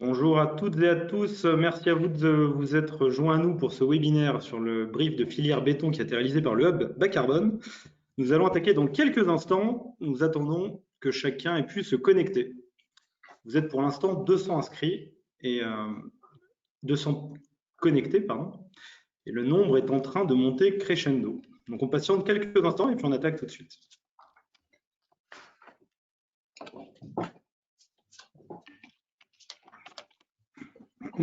Bonjour à toutes et à tous. Merci à vous de vous être joints à nous pour ce webinaire sur le brief de filière béton qui a été réalisé par le Hub Bas Carbone. Nous allons attaquer dans quelques instants. Nous attendons que chacun ait pu se connecter. Vous êtes pour l'instant 200 inscrits et 200 connectés, pardon. Et le nombre est en train de monter crescendo. Donc on patiente quelques instants et puis on attaque tout de suite. On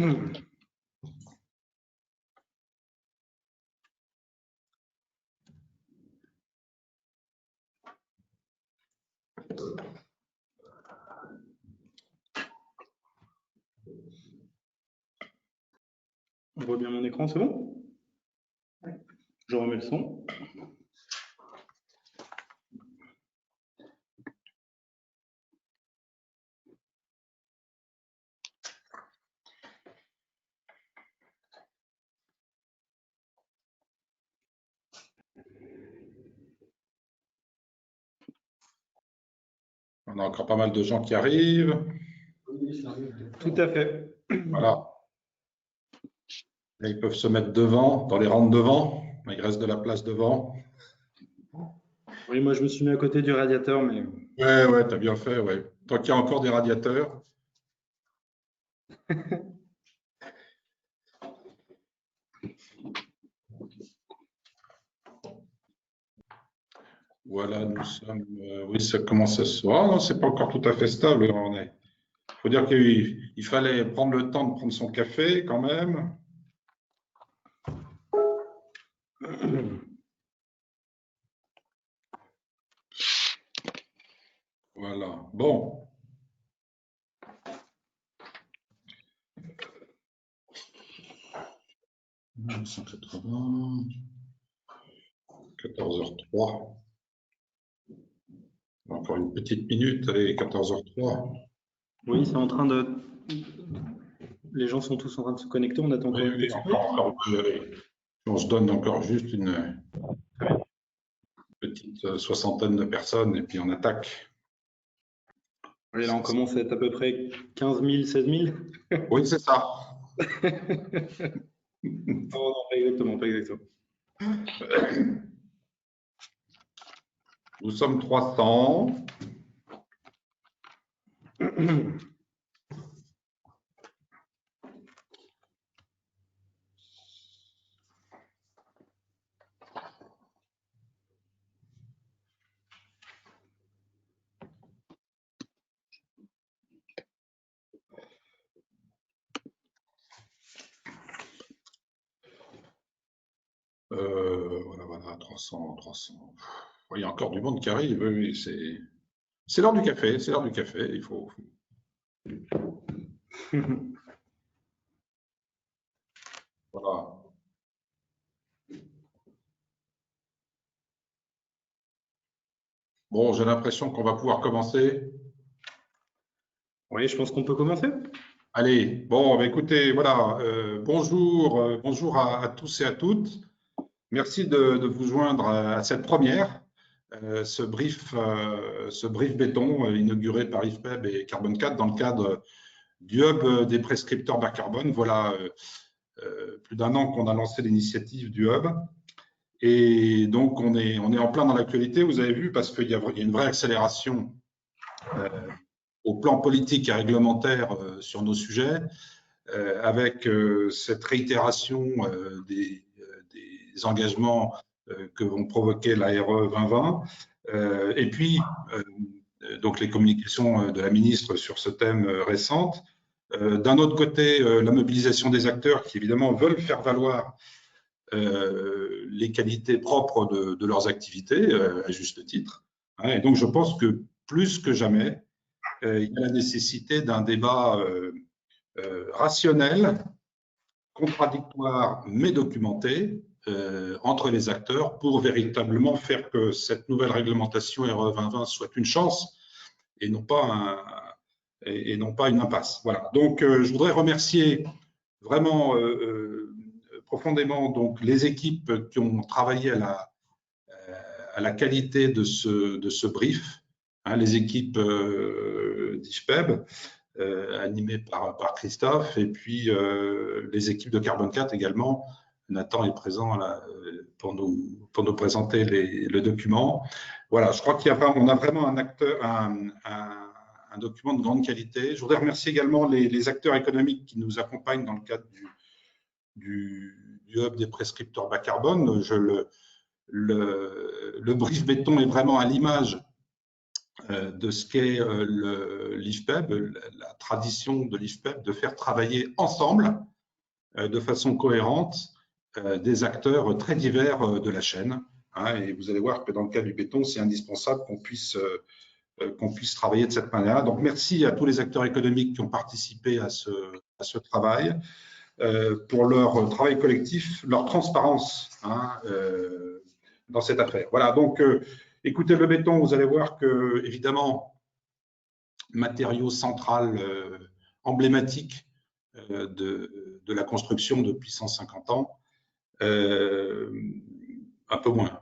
voit bien mon écran, c'est bon? Je remets le son. On a encore pas mal de gens qui arrivent. Tout à fait. Voilà. Là, ils peuvent se mettre devant, dans les rangs de devant. Il reste de la place devant. Oui, moi je me suis mis à côté du radiateur, mais... Ouais, tu as bien fait, ouais. Tant qu'il y a encore des radiateurs. Voilà, nous sommes... oui, ça commence à se... Ah non, c'est pas encore tout à fait stable. Il faut dire qu'il fallait prendre le temps de prendre son café quand même. Voilà, bon. « 180, 14h03. Encore une petite minute, allez, 14h03. Oui, c'est en train de... Les gens sont tous en train de se connecter, on attend encore une petite minute. On se donne encore juste une petite soixantaine de personnes et puis on attaque. Et là, on commence à être à peu près 15 000, 16 000. Oui, c'est ça. Non, pas exactement, pas exactement. Nous sommes 300. Voilà, 300. Il y a encore du monde qui arrive. Oui, c'est l'heure du café. C'est l'heure du café. Il faut. Voilà. Bon, j'ai l'impression qu'on va pouvoir commencer. Oui, je pense qu'on peut commencer. Allez, bon, écoutez, voilà, bonjour, bonjour à tous et à toutes. Merci de vous joindre à cette première, ce brief béton inauguré par IFPEB et Carbone 4 dans le cadre du Hub des prescripteurs bas carbone. Voilà plus d'un an qu'on a lancé l'initiative du Hub. Et donc, on est en plein dans l'actualité, vous avez vu, parce qu'il y a une vraie accélération au plan politique et réglementaire sur nos sujets, avec cette réitération des engagements que vont provoquer la RE 2020, et puis donc les communications de la ministre sur ce thème récentes. D'un autre côté, la mobilisation des acteurs qui évidemment veulent faire valoir les qualités propres de leurs activités, à juste titre. Et donc je pense que plus que jamais, il y a la nécessité d'un débat rationnel, contradictoire mais documenté entre les acteurs pour véritablement faire que cette nouvelle réglementation RE 2020 soit une chance et non pas une impasse. Voilà. Donc, je voudrais remercier vraiment profondément donc, les équipes qui ont travaillé à la qualité de ce brief, hein, les équipes d'IFPEB, animé par Christophe, et puis les équipes de Carbone 4 également. Nathan est présent là, pour nous présenter le document. Voilà, je crois qu'on a vraiment un document de grande qualité. Je voudrais remercier également les acteurs économiques qui nous accompagnent dans le cadre du hub des prescripteurs bas carbone. Le brief béton est vraiment à l'image de ce qu'est l'IFPEB, la tradition de l'IFPEB de faire travailler ensemble de façon cohérente des acteurs très divers de la chaîne. Et vous allez voir que dans le cas du béton, c'est indispensable qu'on puisse travailler de cette manière. Donc, merci à tous les acteurs économiques qui ont participé à ce travail, pour leur travail collectif, leur transparence dans cette affaire. Voilà, donc écoutez, le béton, vous allez voir que, évidemment, matériau central emblématique de la construction depuis 150 ans, un peu moins,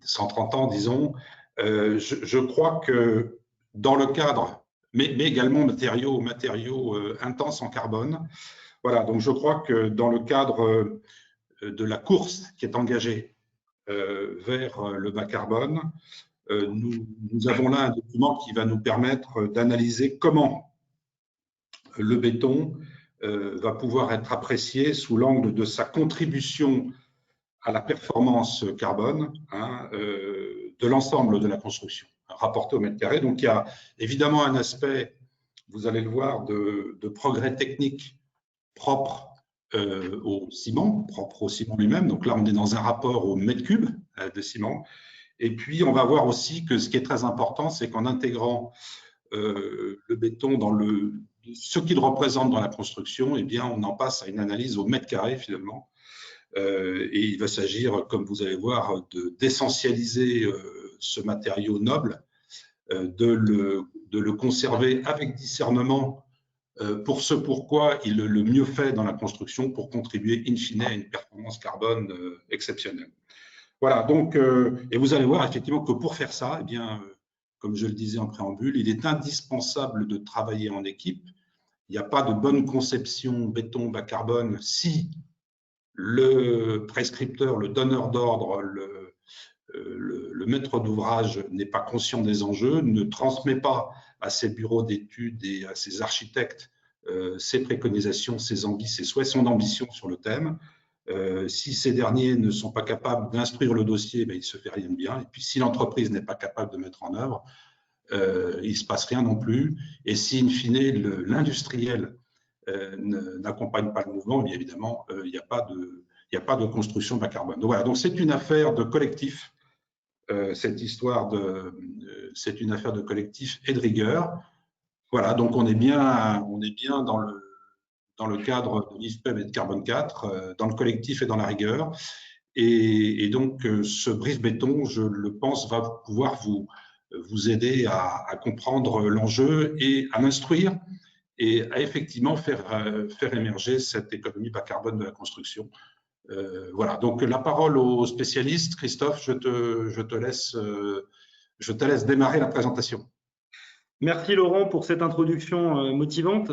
130 ans, disons. Je crois que dans le cadre, mais également matériaux intenses en carbone, voilà, donc je crois que dans le cadre de la course qui est engagée vers le bas carbone, nous avons là un document qui va nous permettre d'analyser comment le béton va pouvoir être apprécié sous l'angle de sa contribution à la performance carbone de l'ensemble de la construction, rapporté au mètre carré. Donc, il y a évidemment un aspect, vous allez le voir, de progrès technique propre au ciment lui-même. Donc là, on est dans un rapport au mètre cube de ciment. Et puis, on va voir aussi que ce qui est très important, c'est qu'en intégrant le béton dans ce qu'il représente dans la construction, eh bien, on en passe à une analyse au mètre carré finalement. Et il va s'agir, comme vous allez voir, d'essentialiser ce matériau noble, de le conserver avec discernement pour ce pourquoi il le mieux fait dans la construction pour contribuer in fine à une performance carbone exceptionnelle. Voilà, donc, et vous allez voir effectivement que pour faire ça, eh bien, comme je le disais en préambule, il est indispensable de travailler en équipe. Il n'y a pas de bonne conception béton bas carbone si le prescripteur, le donneur d'ordre, le maître d'ouvrage n'est pas conscient des enjeux, ne transmet pas à ses bureaux d'études et à ses architectes ses préconisations, ses envies, ses souhaits, son ambition sur le thème. Si ces derniers ne sont pas capables d'instruire le dossier, ben, il ne se fait rien de bien. Et puis, si l'entreprise n'est pas capable de mettre en œuvre, il ne se passe rien non plus. Et si, in fine, l'industriel n'accompagne pas le mouvement, bien évidemment, il n'y a pas de construction bas carbone. Donc, voilà, donc c'est une affaire de collectif, cette histoire c'est une affaire de collectif et de rigueur. Voilà, donc on est bien dans le cadre de l'IFPEB et de Carbone 4, dans le collectif et dans la rigueur. Et donc, ce brief béton, je le pense, va pouvoir vous aider à comprendre l'enjeu et à m'instruire et à effectivement faire émerger cette économie bas carbone de la construction. Voilà, donc la parole aux spécialistes. Christophe, je te laisse démarrer la présentation. Merci Laurent pour cette introduction motivante.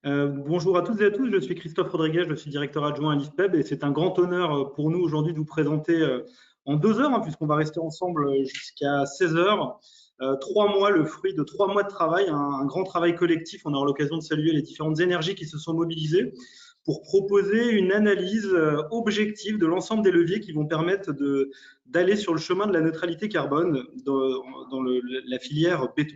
Bonjour à toutes et à tous, je suis Christophe Rodriguez, je suis directeur adjoint à l'IFPEB et c'est un grand honneur pour nous aujourd'hui de vous présenter en 2 heures, puisqu'on va rester ensemble jusqu'à 16 heures, 3 mois, le fruit de 3 mois de travail, un grand travail collectif. On aura l'occasion de saluer les différentes énergies qui se sont mobilisées pour proposer une analyse objective de l'ensemble des leviers qui vont permettre d'aller sur le chemin de la neutralité carbone dans la filière béton.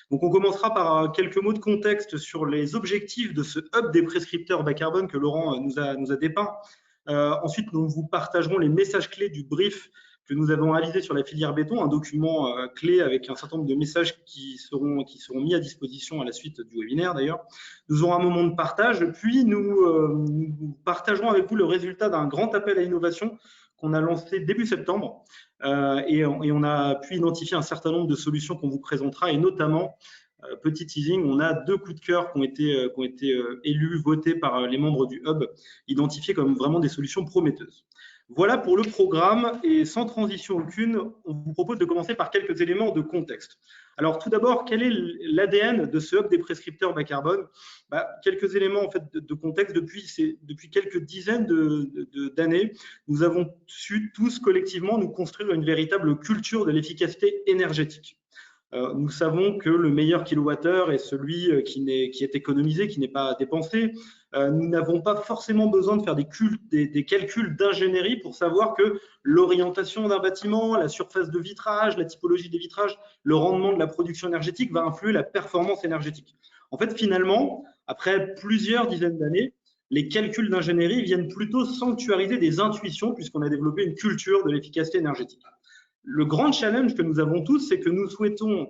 Donc, on commencera par quelques mots de contexte sur les objectifs de ce hub des prescripteurs bas carbone que Laurent nous a dépeint. Ensuite, nous vous partagerons les messages clés du brief que nous avons réalisé sur la filière béton, un document clé avec un certain nombre de messages qui seront mis à disposition à la suite du webinaire d'ailleurs. Nous aurons un moment de partage, puis nous partagerons avec vous le résultat d'un grand appel à innovation qu'on a lancé début septembre et on a pu identifier un certain nombre de solutions qu'on vous présentera et notamment, petit teasing, on a 2 coups de cœur qui ont été élus, votés par les membres du hub, identifiés comme vraiment des solutions prometteuses. Voilà pour le programme et sans transition aucune, on vous propose de commencer par quelques éléments de contexte. Alors tout d'abord, quel est l'ADN de ce hub des prescripteurs bas carbone? Quelques éléments en fait, de contexte. Depuis quelques dizaines d'années, nous avons su tous collectivement nous construire une véritable culture de l'efficacité énergétique. Nous savons que le meilleur kilowattheure est celui qui est économisé, qui n'est pas dépensé. Nous n'avons pas forcément besoin de faire des calculs d'ingénierie pour savoir que l'orientation d'un bâtiment, la surface de vitrage, la typologie des vitrages, le rendement de la production énergétique va influer la performance énergétique. En fait, finalement, après plusieurs dizaines d'années, les calculs d'ingénierie viennent plutôt sanctuariser des intuitions puisqu'on a développé une culture de l'efficacité énergétique. Le grand challenge que nous avons tous, c'est que nous souhaitons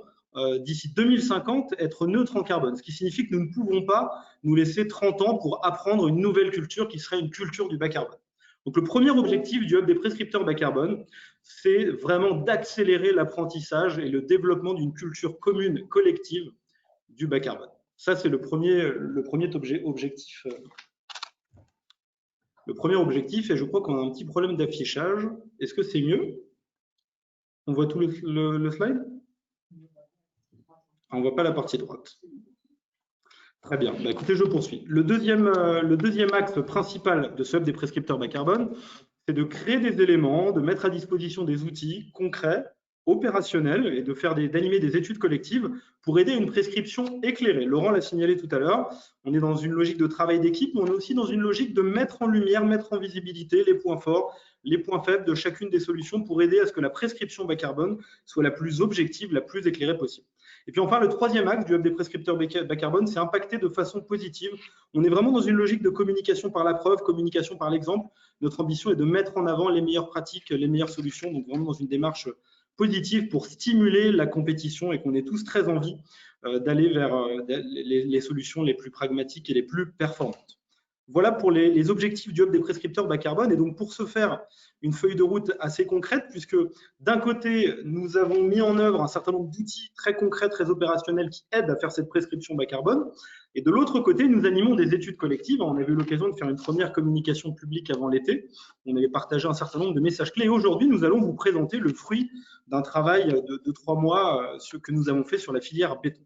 d'ici 2050 être neutres en carbone, ce qui signifie que nous ne pouvons pas nous laisser 30 ans pour apprendre une nouvelle culture qui serait une culture du bas carbone. Donc le premier objectif du hub des prescripteurs bas carbone, c'est vraiment d'accélérer l'apprentissage et le développement d'une culture commune, collective du bas carbone. Ça, c'est le premier objectif. Le premier objectif, et je crois qu'on a un petit problème d'affichage. Est-ce que c'est mieux? On voit tout le slide? On ne voit pas la partie droite. Très bien. Écoutez, je poursuis. Le deuxième axe principal de ce hub des prescripteurs bas carbone, c'est de créer des éléments, de mettre à disposition des outils concrets, opérationnels et d'animer des études collectives pour aider une prescription éclairée. Laurent l'a signalé tout à l'heure, on est dans une logique de travail d'équipe, mais on est aussi dans une logique de mettre en lumière, mettre en visibilité les points forts, les points faibles de chacune des solutions pour aider à ce que la prescription bas carbone soit la plus objective, la plus éclairée possible. Et puis enfin, le troisième axe du hub des prescripteurs bas carbone, c'est impacter de façon positive. On est vraiment dans une logique de communication par la preuve, communication par l'exemple. Notre ambition est de mettre en avant les meilleures pratiques, les meilleures solutions, donc vraiment dans une démarche positive pour stimuler la compétition et qu'on ait tous très envie d'aller vers les solutions les plus pragmatiques et les plus performantes. Voilà pour les objectifs du hub des prescripteurs bas carbone. Et donc, pour ce faire, une feuille de route assez concrète, puisque d'un côté, nous avons mis en œuvre un certain nombre d'outils très concrets, très opérationnels qui aident à faire cette prescription bas carbone. Et de l'autre côté, nous animons des études collectives. On avait eu l'occasion de faire une première communication publique avant l'été. On avait partagé un certain nombre de messages clés. Et aujourd'hui, nous allons vous présenter le fruit d'un travail de 3 mois que nous avons fait sur la filière béton.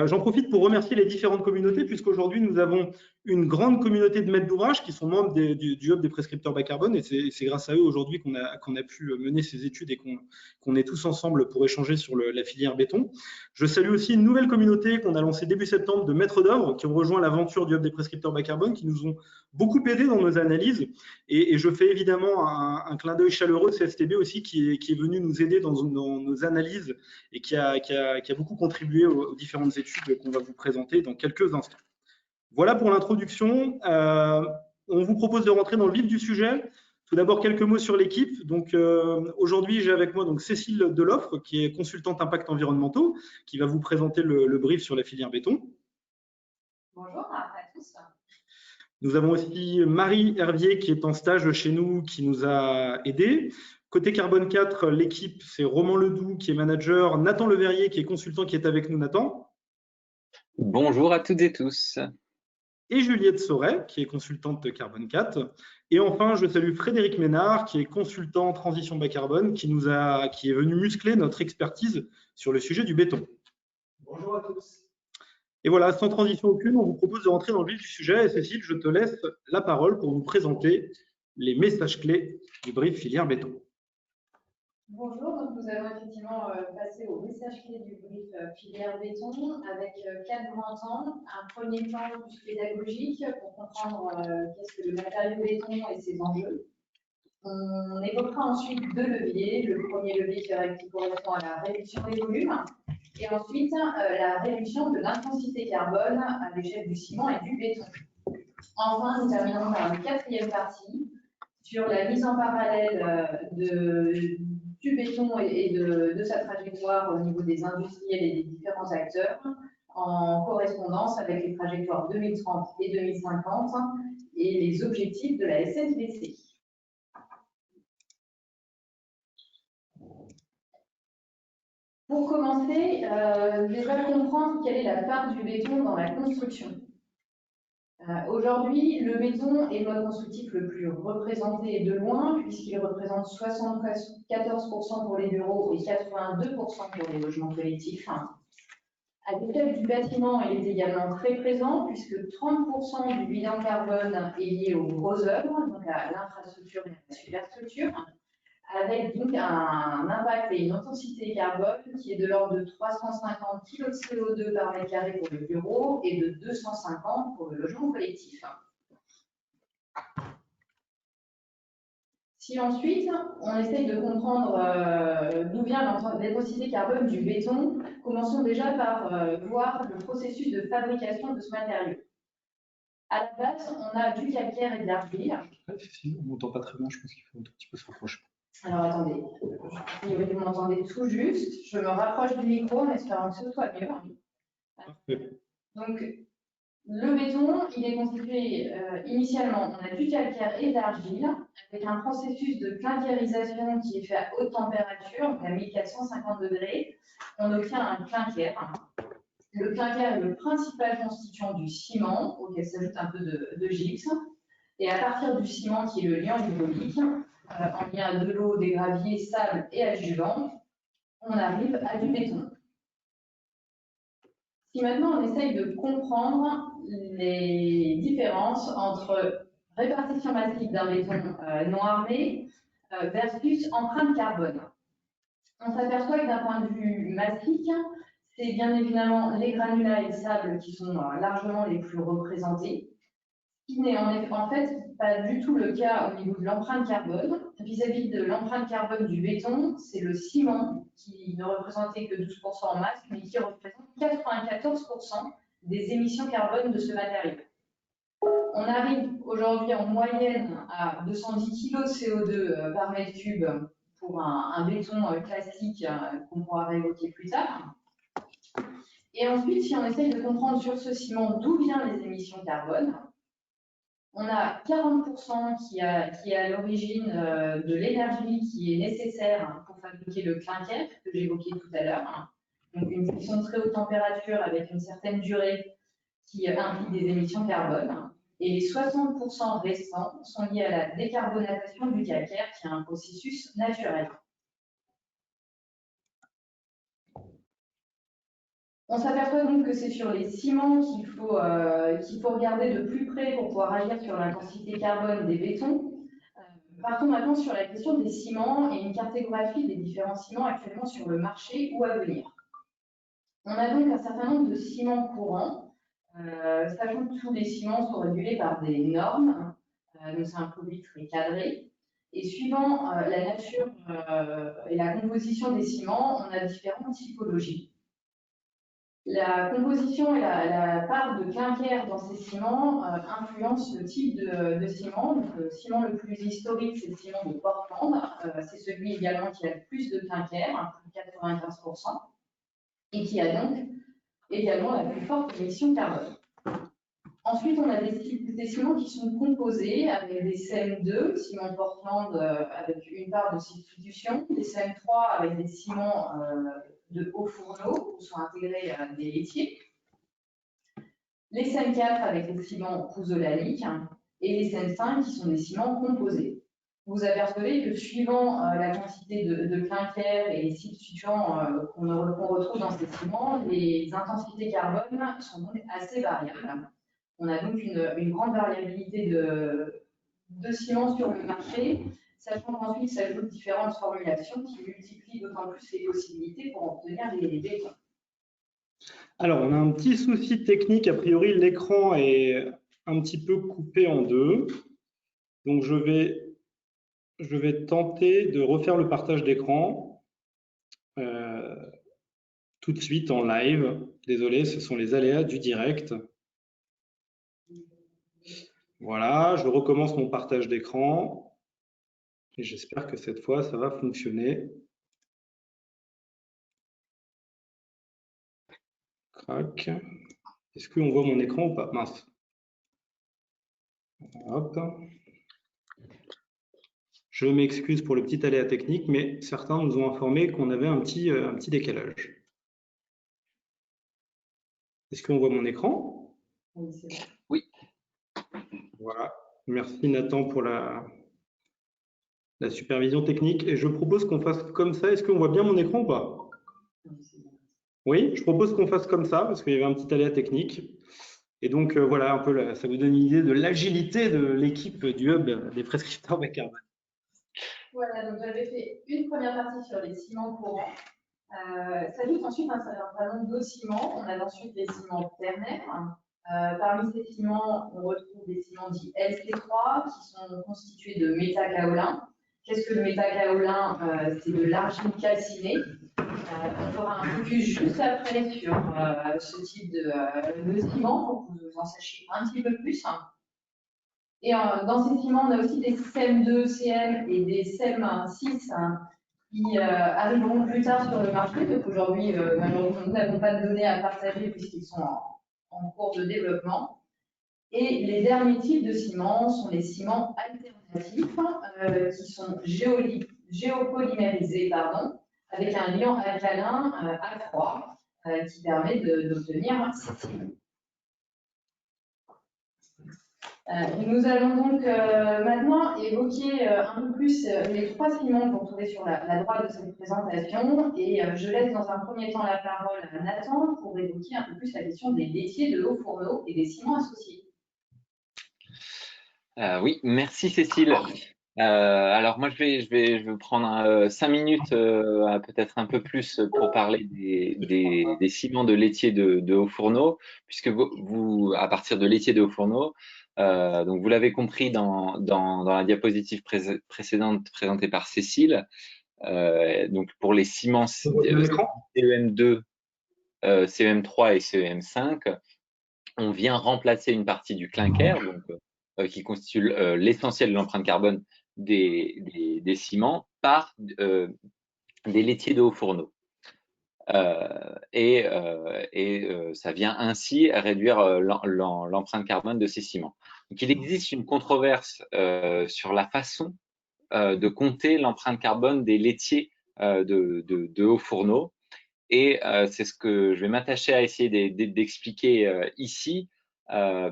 J'en profite pour remercier les différentes communautés, puisqu'aujourd'hui, nous avons une grande communauté de maîtres d'ouvrage qui sont membres du hub des prescripteurs bas carbone, et c'est grâce à eux aujourd'hui qu'on a pu mener ces études et qu'on est tous ensemble pour échanger sur la filière béton. Je salue aussi une nouvelle communauté qu'on a lancée début septembre de maîtres d'œuvre qui ont rejoint l'aventure du hub des prescripteurs bas carbone, qui nous ont beaucoup aidés dans nos analyses, et je fais évidemment un clin d'œil chaleureux de CSTB aussi qui est venu nous aider dans nos analyses et qui a beaucoup contribué aux différentes études qu'on va vous présenter dans quelques instants. Voilà pour l'introduction. On vous propose de rentrer dans le vif du sujet. Tout d'abord, quelques mots sur l'équipe. Donc, aujourd'hui, j'ai avec moi Cécile Deloffre, qui est consultante impact environnementaux, qui va vous présenter le brief sur la filière béton. Bonjour à tous. Nous avons aussi Marie Hervier, qui est en stage chez nous, qui nous a aidés. Côté Carbone 4, l'équipe, c'est Romain Ledoux, qui est manager, Nathan Leverrier, qui est consultant, qui est avec nous. Nathan. Bonjour à toutes et tous. Et Juliette Sauret, qui est consultante de Carbone 4. Et enfin, je salue Frédéric Ménard, qui est consultant transition bas carbone, qui est venu muscler notre expertise sur le sujet du béton. Bonjour à tous. Et voilà, sans transition aucune, on vous propose de rentrer dans le vif du sujet. Et Cécile, je te laisse la parole pour nous présenter les messages clés du brief filière béton. Bonjour, donc nous allons effectivement passer au message clé du brief filière béton avec 4 grands temps. Un premier temps plus pédagogique pour comprendre qu'est-ce que le matériau béton et ses enjeux. On évoquera ensuite 2 leviers. Le premier levier qui correspond à la réduction des volumes et ensuite la réduction de l'intensité carbone à l'échelle du ciment et du béton. Enfin, nous terminerons par une 4e partie sur la mise en parallèle du béton et de sa trajectoire au niveau des industriels et des différents acteurs en correspondance avec les trajectoires 2030 et 2050 et les objectifs de la SNBC. Pour commencer, déjà comprendre quelle est la part du béton dans la construction. Aujourd'hui, le béton est le mode constructif le plus représenté de loin, puisqu'il représente 74% pour les bureaux et 82% pour les logements collectifs. À l'échelle du bâtiment, il est également très présent, puisque 30% du bilan carbone est lié aux grosses œuvres, donc à l'infrastructure et à la superstructure, avec donc un impact et une intensité carbone qui est de l'ordre de 350 kg de CO2 par mètre carré pour le bureau et de 250 pour le logement collectif. Si ensuite, on essaye de comprendre d'où vient l'intensité carbone du béton, commençons déjà par voir le processus de fabrication de ce matériau. À la base, on a du calcaire et de l'argile. On m'entend pas très bien, je pense qu'il faut un tout petit peu se rapprocher. Alors attendez, vous m'entendez tout juste. Je me rapproche du micro en espérant que ce soit mieux. Parfait. Donc, le béton, il est constitué initialement, on a du calcaire et de l'argile, avec un processus de clinkérisation qui est fait à haute température, à 1450 degrés. On obtient un clinker. Le clinker est le principal constituant du ciment, auquel s'ajoute un peu de gypse. Et à partir du ciment, qui est le liant hydraulique, en lien de l'eau, des graviers, sable et adjuvants, on arrive à du béton. Si maintenant on essaye de comprendre les différences entre répartition massive d'un béton non armé versus empreinte carbone, on s'aperçoit que d'un point de vue massique, c'est bien évidemment les granulats et le sable qui sont largement les plus représentés, ce qui n'est en fait pas du tout le cas au niveau de l'empreinte carbone. Vis-à-vis de l'empreinte carbone du béton, c'est le ciment qui ne représentait que 12% en masse, mais qui représente 94% des émissions carbone de ce matériau. On arrive aujourd'hui en moyenne à 210 kg de CO2 par mètre cube pour un béton classique qu'on pourra réévoquer plus tard. Et ensuite, si on essaye de comprendre sur ce ciment d'où viennent les émissions carbone, on a 40% qui est à l'origine de l'énergie qui est nécessaire pour fabriquer le clinker que j'évoquais tout à l'heure. Donc une cuisson de très haute température avec une certaine durée qui implique des émissions carbone. Et les 60% restants sont liés à la décarbonisation du calcaire qui est un processus naturel. On s'aperçoit donc que c'est sur les ciments qu'il faut regarder de plus près pour pouvoir agir sur l'intensité carbone des bétons. Partons maintenant sur la question des ciments et une cartographie des différents ciments actuellement sur le marché ou à venir. On a donc un certain nombre de ciments courants, sachant que tous les ciments sont régulés par des normes, donc c'est un produit très cadré. Et suivant la nature et la composition des ciments, on a différentes typologies. La composition et la part de clinker dans ces ciments influencent le type de ciment. Donc, le ciment le plus historique, c'est le ciment de Portland. C'est celui également qui a le plus de clinker, plus de 95%, et qui a donc également la plus forte émission carbone. Ensuite, on a des ciments qui sont composés avec des CM2, ciment Portland avec une part de substitution, des CM3 avec des ciments de haut fourneau où sont intégrés des laitiers, les CM4 avec les ciments pouzzolaniques et les CM5 qui sont des ciments composés. Vous apercevez que suivant la quantité de clinker et les substituants qu'on retrouve dans ces ciments, les intensités carbone sont donc assez variables. On a donc une grande variabilité de ciments sur le marché, sachant qu'ensuite s'ajoutent différentes formulations qui multiplient d'autant plus les possibilités pour obtenir les bétons. Alors, on a un petit souci technique. A priori, l'écran est un petit peu coupé en deux. Donc, je vais tenter de refaire le partage d'écran tout de suite en live. Désolé, ce sont les aléas du direct. Voilà, je recommence mon partage d'écran et j'espère que cette fois, ça va fonctionner. Crac. Est-ce qu'on voit mon écran ou pas? Mince. Hop. Je m'excuse pour le petit aléa technique, mais certains nous ont informé qu'on avait un petit décalage. Est-ce qu'on voit mon écran? Oui. Voilà. Merci Nathan pour la supervision technique. Et je propose qu'on fasse comme ça. Est-ce qu'on voit bien mon écran ou pas? Oui, je propose qu'on fasse comme ça parce qu'il y avait un petit aléa technique. Et donc voilà, un peu ça vous donne une idée de l'agilité de l'équipe du hub des prescripteurs Bacarbon. Voilà, donc j'avais fait une première partie sur les ciments courants. S'ajoute ensuite un certain nombre d'autres ciments. On a ensuite les ciments ternaires. Parmi ces ciments, on retrouve des ciments dits LC3 qui sont constitués de métakaolin. Qu'est-ce que le métakaolin? C'est de l'argile calcinée. On fera un focus juste après sur ce type de ciment pour que vous en sachiez un petit peu plus. Et dans ces ciments, on a aussi des CEM2, CM et des CEM6 qui arriveront plus tard sur le marché. Donc aujourd'hui, malheureusement, nous n'avons pas de données à partager puisqu'ils sont en cours de développement. Et les derniers types de ciments sont les ciments alternatifs qui sont géopolymérisés, avec un liant alcalin A3 qui permet d'obtenir ces ciments. Nous allons donc maintenant évoquer un peu plus les trois ciments que vous retrouvez sur la droite de cette présentation et je laisse dans un premier temps la parole à Nathan pour évoquer un peu plus la question des laitiers de hauts fourneaux et des ciments associés. Oui, merci Cécile. Alors moi je vais prendre 5 minutes, peut-être un peu plus pour parler des ciments de laitier de hauts fourneaux, puisque vous à partir de laitier de hauts fourneaux, donc vous l'avez compris dans la diapositive précédente présentée par Cécile, donc pour les ciments CEM2, CEM3 et CEM5, on vient remplacer une partie du clinker, donc qui constitue l'essentiel de l'empreinte carbone des ciments par des laitiers de hauts fourneaux. Ça vient ainsi réduire l'empreinte carbone de ces ciments. Donc, il existe une controverse sur la façon de compter l'empreinte carbone des laitiers de hauts fourneaux. Et c'est ce que je vais m'attacher à essayer d'expliquer ici,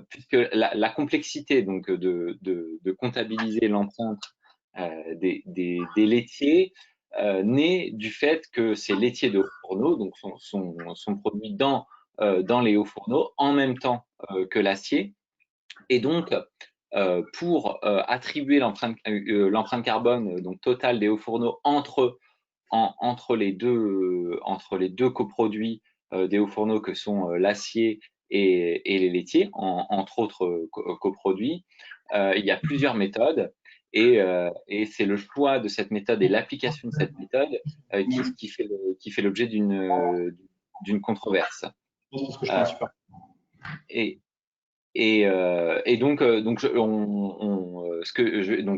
puisque la complexité donc de comptabiliser l'empreinte des laitiers naît du fait que ces laitiers de hauts fourneaux donc sont produits dans les hauts fourneaux en même temps que l'acier, et donc pour attribuer l'empreinte carbone donc totale des hauts fourneaux entre les deux coproduits des hauts fourneaux que sont l'acier et les laitiers, entre autres coproduits. Il y a plusieurs méthodes et c'est le choix de cette méthode et l'application de cette méthode qui fait l'objet d'une controverse. Donc je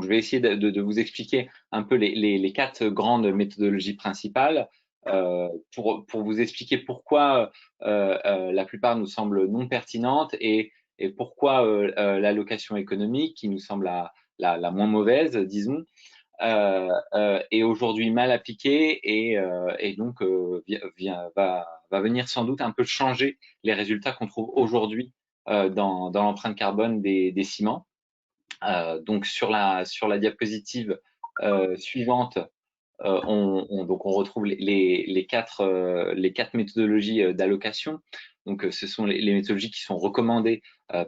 vais essayer de vous expliquer un peu les quatre grandes méthodologies principales pour vous expliquer pourquoi la plupart nous semblent non pertinentes et pourquoi l'allocation économique, qui nous semble la moins mauvaise, disons, est aujourd'hui mal appliquée et donc va venir sans doute un peu changer les résultats qu'on trouve aujourd'hui dans l'empreinte carbone des ciments. Donc sur la diapositive suivante, on retrouve les quatre méthodologies d'allocation. Donc ce sont les méthodologies qui sont recommandées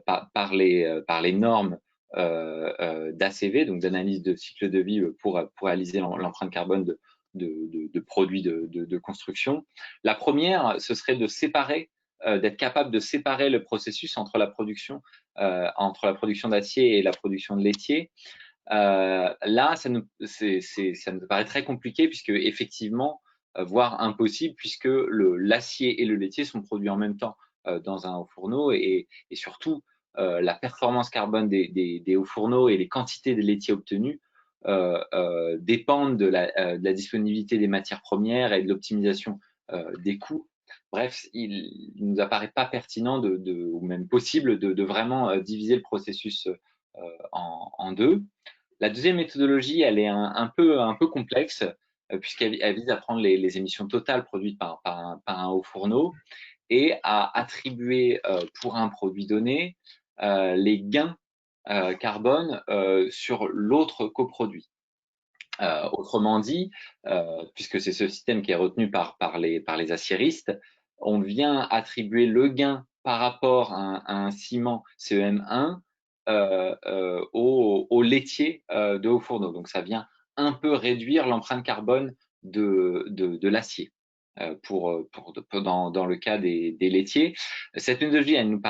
par les normes d'ACV, donc d'analyse de cycle de vie pour réaliser l'empreinte carbone de produits de construction. La première, ce serait d'être capable de séparer le processus entre la production d'acier et la production de laitier. Là, ça nous paraît très compliqué puisque effectivement, voire impossible, puisque l'acier et le laitier sont produits en même temps dans un haut fourneau et surtout la performance carbone des hauts fourneaux et les quantités de laitier obtenues dépendent de la disponibilité des matières premières et de l'optimisation des coûts. Bref, il ne nous apparaît pas pertinent ou même possible de vraiment diviser le processus en deux. La deuxième méthodologie, elle est un peu complexe puisqu'elle vise à prendre les émissions totales produites par un haut fourneau et à attribuer pour un produit donné les gains carbone sur l'autre coproduit. Autrement dit, puisque c'est ce système qui est retenu par les aciéristes, on vient attribuer le gain par rapport à un ciment CEM1 au laitier de Haut-Fourneau. Donc ça vient un peu réduire l'empreinte carbone de l'acier. Dans le cas des laitiers. Cette méthodologie, elle nous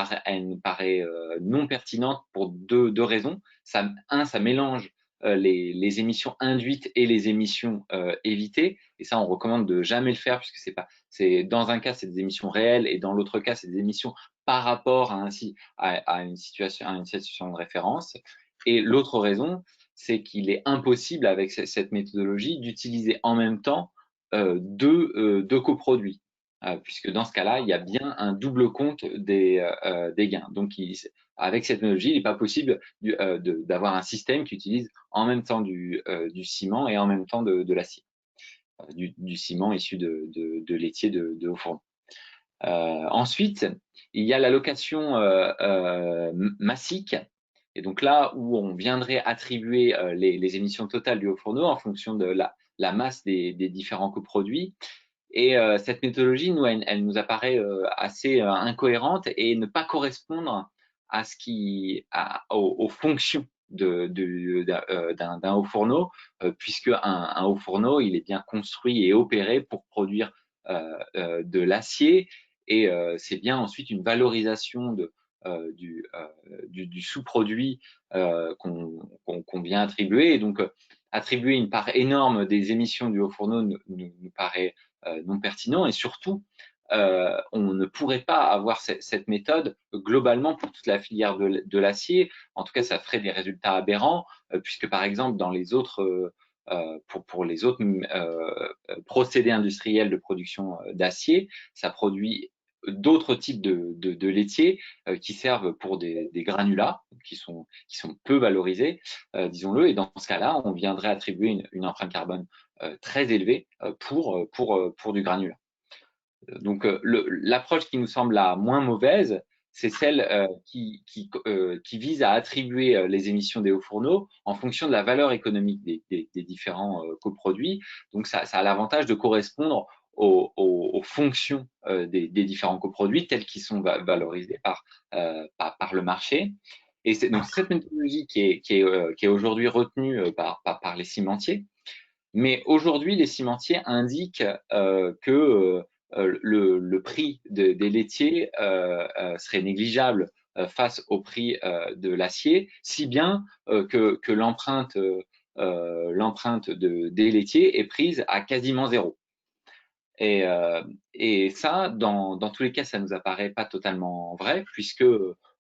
paraît non pertinente pour deux raisons. Ça mélange les émissions induites et les émissions évitées. Et ça, on recommande de jamais le faire puisque dans un cas, c'est des émissions réelles et dans l'autre cas, c'est des émissions par rapport à une situation de référence. Et l'autre raison, c'est qu'il est impossible avec cette méthodologie d'utiliser en même temps deux coproduits, puisque dans ce cas-là, il y a bien un double compte des gains. Donc, avec cette méthodologie, il n'est pas possible d'avoir un système qui utilise en même temps du ciment et en même temps de l'acier, du ciment issu de laitier de Haut-Fourneau. Ensuite, il y a l'allocation massique. Et donc là où on viendrait attribuer les émissions totales du Haut-Fourneau en fonction de la masse des différents coproduits. Et cette méthodologie, elle nous apparaît assez incohérente et ne pas correspondre aux fonctions d'un Haut-Fourneau, puisque un Haut-Fourneau, il est bien construit et opéré pour produire de l'acier, et c'est bien ensuite une valorisation du sous-produit qu'on vient attribuer. Et donc, attribuer une part énorme des émissions du Haut-Fourneau nous paraît non pertinent, et surtout, on ne pourrait pas avoir cette méthode globalement pour toute la filière de l'acier. En tout cas, ça ferait des résultats aberrants, puisque par exemple, dans les autres, pour les autres procédés industriels de production d'acier, ça produit d'autres types de laitiers qui servent pour des granulats qui sont peu valorisés, disons-le, et dans ce cas-là, on viendrait attribuer une empreinte carbone très élevée pour du granulat. Donc, l'approche qui nous semble la moins mauvaise, c'est celle qui vise à attribuer les émissions des hauts-fourneaux en fonction de la valeur économique des différents coproduits. Donc, ça a l'avantage de correspondre aux fonctions des différents coproduits tels qu'ils sont valorisés par le marché. Et c'est donc cette méthodologie qui est aujourd'hui retenue par les cimentiers. Mais aujourd'hui, les cimentiers indiquent que le prix des laitiers serait négligeable face au prix de l'acier, si bien que l'empreinte des laitiers est prise à quasiment zéro. Et ça, dans tous les cas, ça nous apparaît pas totalement vrai, puisque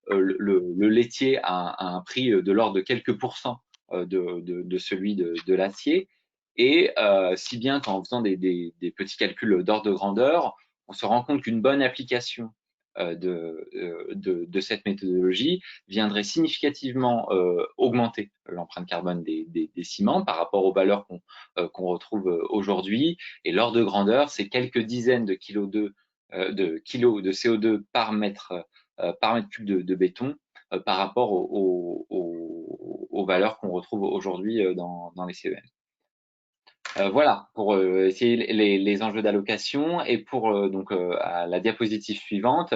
le laitier a un prix de l'ordre de quelques pourcents de celui de l'acier. Et si bien qu'en faisant des petits calculs d'ordre de grandeur, on se rend compte qu'une bonne application de cette méthodologie viendrait significativement augmenter l'empreinte carbone des ciments par rapport aux valeurs qu'on retrouve aujourd'hui. Et l'ordre de grandeur, c'est quelques dizaines de kilos de CO2 par mètre cube de béton par rapport aux valeurs qu'on retrouve aujourd'hui dans les CEM. Voilà pour essayer les enjeux d'allocation. Et pour donc à la diapositive suivante,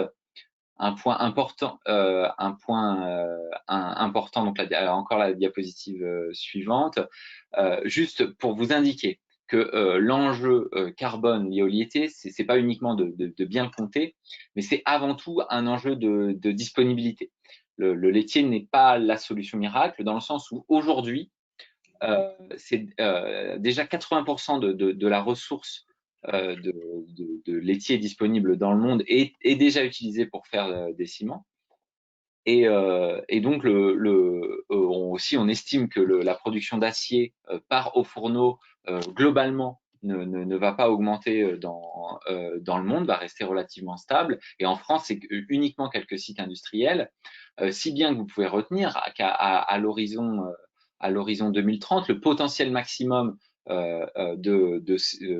un point important, important, donc encore la diapositive suivante, juste pour vous indiquer que l'enjeu carbone lié au laitier, c'est pas uniquement de bien le compter, mais c'est avant tout un enjeu de disponibilité. Le laitier n'est pas la solution miracle, dans le sens où aujourd'hui, c'est déjà 80% de la ressource de laitier disponible dans le monde est déjà utilisée pour faire des ciments. Et donc, on estime que la production d'acier par Haut-Fourneau, globalement, ne va pas augmenter dans le monde, va rester relativement stable. Et en France, c'est uniquement quelques sites industriels, si bien que vous pouvez retenir à l'horizon 2030, le potentiel maximum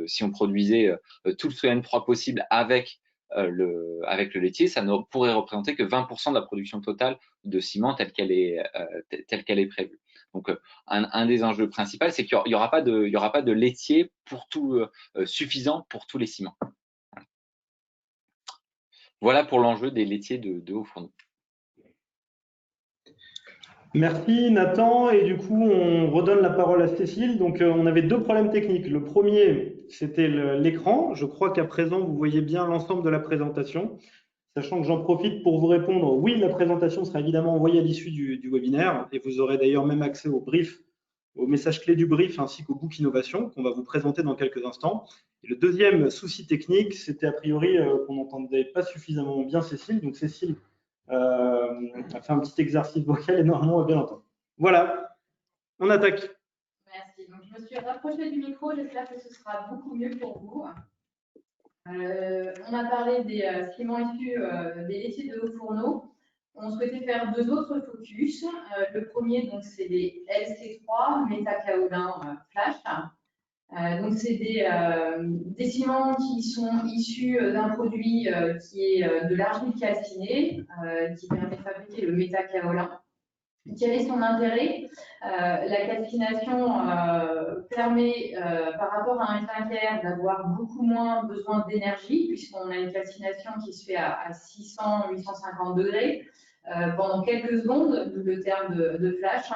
si on produisait tout le CN3 possible avec avec le laitier, ça ne pourrait représenter que 20% de la production totale de ciment telle qu'elle est prévue. Donc, un des enjeux principaux, c'est qu'il n'y aura pas de laitier pour tout, suffisant pour tous les ciments. Voilà pour l'enjeu des laitiers de hauts fourneaux. Merci Nathan, et du coup on redonne la parole à Cécile. Donc on avait deux problèmes techniques. Le premier, c'était l'écran. Je crois qu'à présent vous voyez bien l'ensemble de la présentation. Sachant que j'en profite pour vous répondre, oui, la présentation sera évidemment envoyée à l'issue du webinaire, et vous aurez d'ailleurs même accès au brief, au message clé du brief ainsi qu'au book innovation qu'on va vous présenter dans quelques instants. Et le deuxième souci technique, c'était a priori qu'on n'entendait pas suffisamment bien Cécile. Donc Cécile a fait un petit exercice vocal et normalement on va bien l'entendre. Voilà, on attaque. Merci. Donc, je me suis rapprochée du micro, j'espère que ce sera beaucoup mieux pour vous. On a parlé des ciments issus des laitiers de hauts fourneaux. On souhaitait faire deux autres focus. Le premier, donc, c'est les LC3 métakaolin flash. Donc, c'est des ciments qui sont issus d'un produit qui est de l'argile calcinée, qui permet de fabriquer le métakaolin. Quel est son intérêt? La calcination permet, par rapport à un clinker, d'avoir beaucoup moins besoin d'énergie, puisqu'on a une calcination qui se fait à 600-850 degrés pendant quelques secondes, d'où le terme de flash.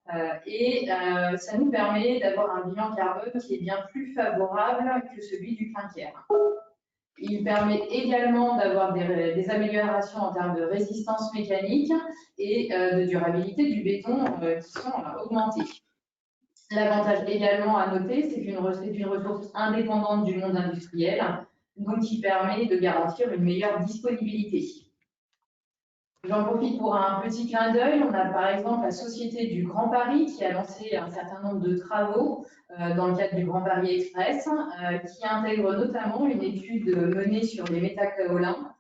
Ça nous permet d'avoir un bilan carbone qui est bien plus favorable que celui du clinker. Il permet également d'avoir des améliorations en termes de résistance mécanique et de durabilité du béton qui sont augmentées. L'avantage également à noter, c'est qu'une ressource indépendante du monde industriel, donc qui permet de garantir une meilleure disponibilité. J'en profite pour un petit clin d'œil. On a par exemple la Société du Grand Paris qui a lancé un certain nombre de travaux dans le cadre du Grand Paris Express, qui intègre notamment une étude menée sur les métakaolins,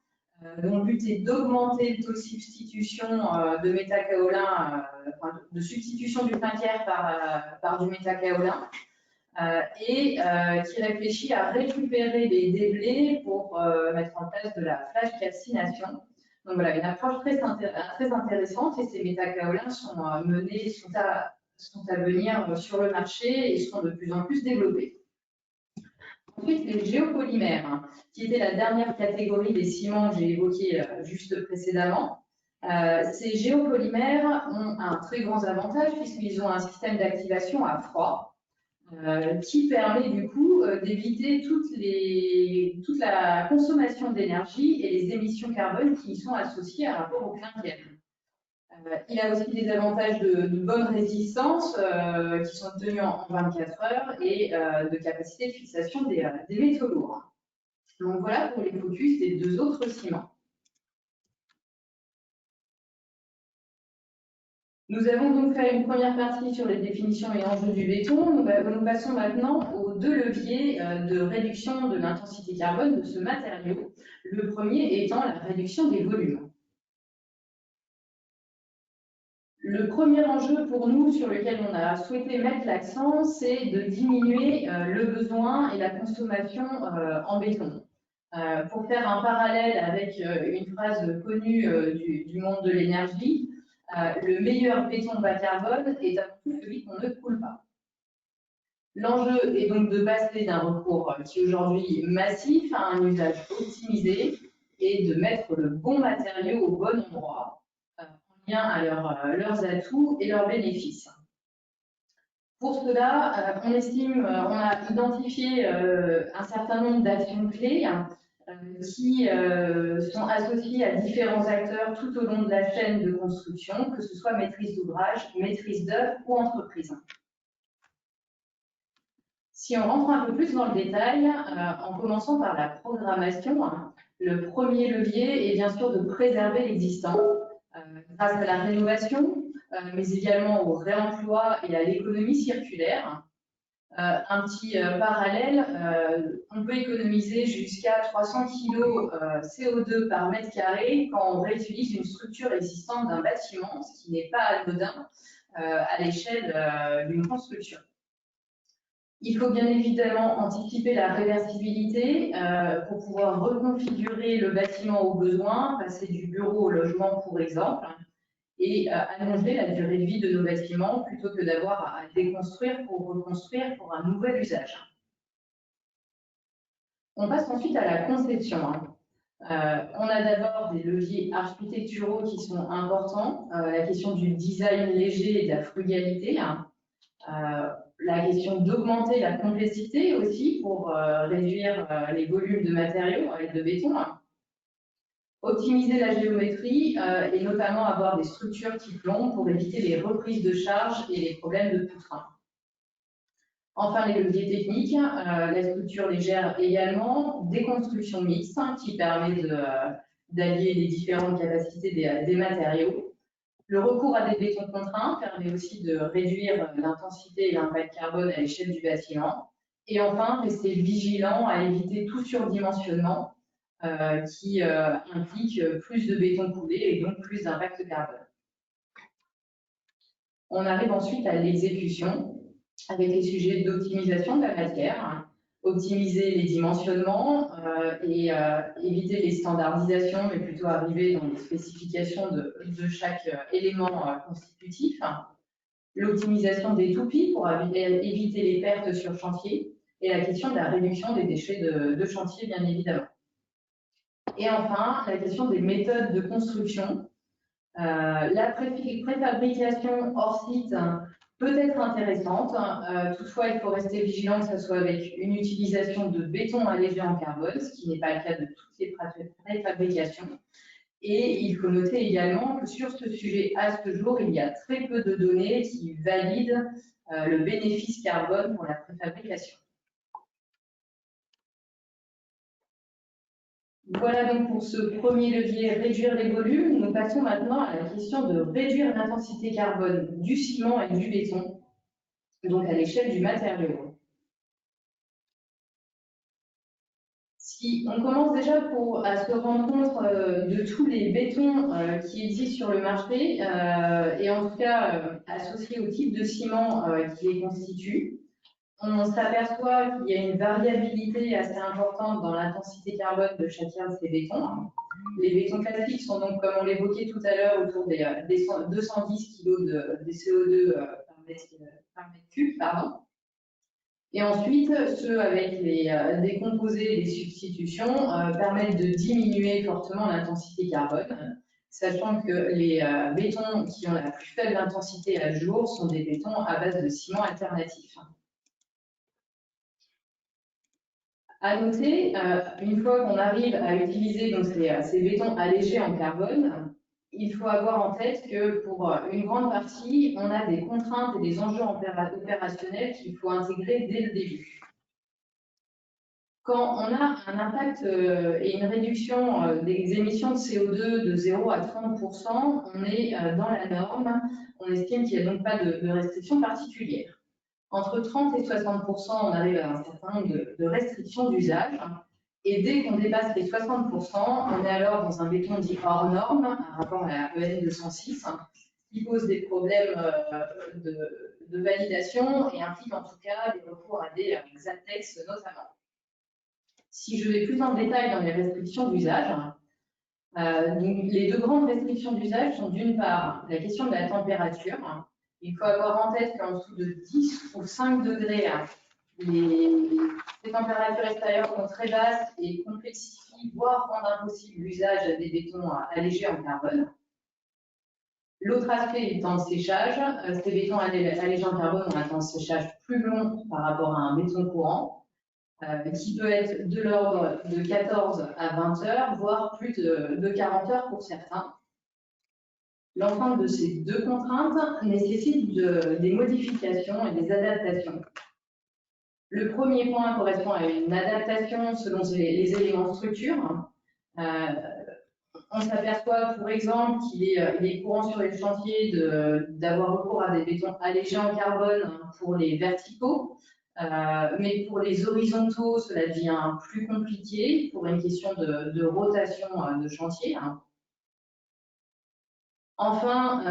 dont le but est d'augmenter le taux de substitution de métakaolin, de substitution du clinker par du métakaolin, et qui réfléchit à récupérer les déblais pour mettre en place de la flash calcination. Donc voilà, une approche très intéressante, et ces métakaolins sont à venir sur le marché et sont de plus en plus développés. Ensuite, les géopolymères, qui était la dernière catégorie des ciments que j'ai évoqués juste précédemment. Ces géopolymères ont un très grand avantage puisqu'ils ont un système d'activation à froid qui permet du coup d'éviter toute la consommation d'énergie et les émissions carbone qui y sont associées à rapport au clinker. Il a aussi des avantages de bonne résistance qui sont obtenus en 24 heures et de capacité de fixation des métaux lourds. Donc voilà pour les focus des deux autres ciments. Nous avons donc fait une première partie sur les définitions et enjeux du béton. Nous passons maintenant aux deux leviers de réduction de l'intensité carbone de ce matériau. Le premier étant la réduction des volumes. Le premier enjeu pour nous sur lequel on a souhaité mettre l'accent, c'est de diminuer le besoin et la consommation en béton. Pour faire un parallèle avec une phrase connue du monde de l'énergie, le meilleur béton bas carbone est avant tout celui qu'on ne coule pas. L'enjeu est donc de passer d'un recours qui est aujourd'hui massif à un usage optimisé et de mettre le bon matériau au bon endroit, en lien à leurs atouts et leurs bénéfices. Pour cela, on a identifié un certain nombre d'actions clés qui sont associées à différents acteurs tout au long de la chaîne de construction, que ce soit maîtrise d'ouvrage, maîtrise d'œuvre ou entreprise. Si on rentre un peu plus dans le détail, en commençant par la programmation, le premier levier est bien sûr de préserver l'existant grâce à la rénovation, mais également au réemploi et à l'économie circulaire. Un petit parallèle, on peut économiser jusqu'à 300 kg CO2 par mètre carré quand on réutilise une structure existante d'un bâtiment, ce qui n'est pas anodin à l'échelle d'une construction. Il faut bien évidemment anticiper la réversibilité pour pouvoir reconfigurer le bâtiment aux besoins, passer du bureau au logement pour exemple, et allonger la durée de vie de nos bâtiments plutôt que d'avoir à déconstruire pour reconstruire pour un nouvel usage. On passe ensuite à la conception. On a d'abord des leviers architecturaux qui sont importants, la question du design léger et de la frugalité, la question d'augmenter la complexité aussi pour réduire les volumes de matériaux avec de béton, optimiser la géométrie et notamment avoir des structures qui plombent pour éviter les reprises de charge et les problèmes de poutres. Enfin, les leviers techniques, la structure légère également, des constructions mixtes qui permettent d'allier les différentes capacités des matériaux. Le recours à des bétons contraints permet aussi de réduire l'intensité et l'impact carbone à l'échelle du bâtiment. Et enfin, rester vigilant à éviter tout surdimensionnement qui implique plus de béton coulé et donc plus d'impact carbone. On arrive ensuite à l'exécution avec les sujets d'optimisation de la matière, optimiser les dimensionnements et éviter les standardisations, mais plutôt arriver dans les spécifications de chaque élément constitutif. L'optimisation des toupies pour éviter les pertes sur chantier et la question de la réduction des déchets de chantier, bien évidemment. Et enfin, la question des méthodes de construction. La préfabrication hors site peut être intéressante. Toutefois, il faut rester vigilant que ce soit avec une utilisation de béton allégé en carbone, ce qui n'est pas le cas de toutes les préfabrications. Et il faut noter également que sur ce sujet, à ce jour, il y a très peu de données qui valident le bénéfice carbone pour la préfabrication. Voilà donc pour ce premier levier, réduire les volumes. Nous passons maintenant à la question de réduire l'intensité carbone du ciment et du béton, donc à l'échelle du matériau. Si on commence déjà à se rendre compte de tous les bétons qui existent sur le marché et en tout cas associés au type de ciment qui les constitue, on s'aperçoit qu'il y a une variabilité assez importante dans l'intensité carbone de chacun de ces bétons. Les bétons classiques sont donc, comme on l'évoquait tout à l'heure, autour des 210 kg de CO2 par mètre cube. Pardon. Et ensuite, ceux avec des composés et des substitutions permettent de diminuer fortement l'intensité carbone, sachant que les bétons qui ont la plus faible intensité à jour sont des bétons à base de ciment alternatif. À noter, une fois qu'on arrive à utiliser donc, ces bétons allégés en carbone, il faut avoir en tête que pour une grande partie, on a des contraintes et des enjeux opérationnels qu'il faut intégrer dès le début. Quand on a un impact et une réduction des émissions de CO2 de 0 à 30%, on est dans la norme. On estime qu'il n'y a donc pas de restrictions particulières. Entre 30 et 60%, on arrive à un certain nombre de restrictions d'usage. Et dès qu'on dépasse les 60%, on est alors dans un béton dit hors norme, un rapport à la EN 206, qui pose des problèmes de validation et implique en tout cas des recours à des ATEX notamment. Si je vais plus en détail dans les restrictions d'usage, les deux grandes restrictions d'usage sont d'une part la question de la température. Il faut avoir en tête qu'en dessous de 10 ou 5 degrés, les températures extérieures sont très basses et complexifient, voire rendent impossible l'usage des bétons allégés en carbone. L'autre aspect est le temps de séchage. Ces bétons allégés en carbone ont un temps de séchage plus long par rapport à un béton courant, qui peut être de l'ordre de 14 à 20 heures, voire plus de 40 heures pour certains. L'ensemble de ces deux contraintes nécessite des modifications et des adaptations. Le premier point correspond à une adaptation selon les éléments de structure. On s'aperçoit, pour exemple, qu'il est courant sur les chantiers d'avoir recours à des bétons allégés en carbone pour les verticaux, mais pour les horizontaux, cela devient plus compliqué pour une question de rotation de chantier. Enfin,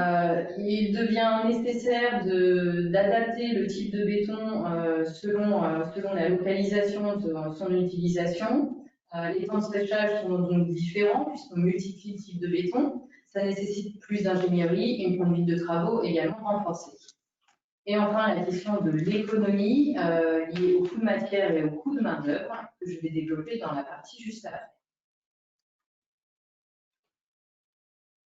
il devient nécessaire d'adapter le type de béton selon la localisation de son utilisation. Les temps de séchage sont donc différents puisqu'on multiplie le type de béton. Ça nécessite plus d'ingénierie et une conduite de travaux également renforcée. Et enfin, la question de l'économie liée au coût de matière et au coût de main-d'œuvre que je vais développer dans la partie juste après.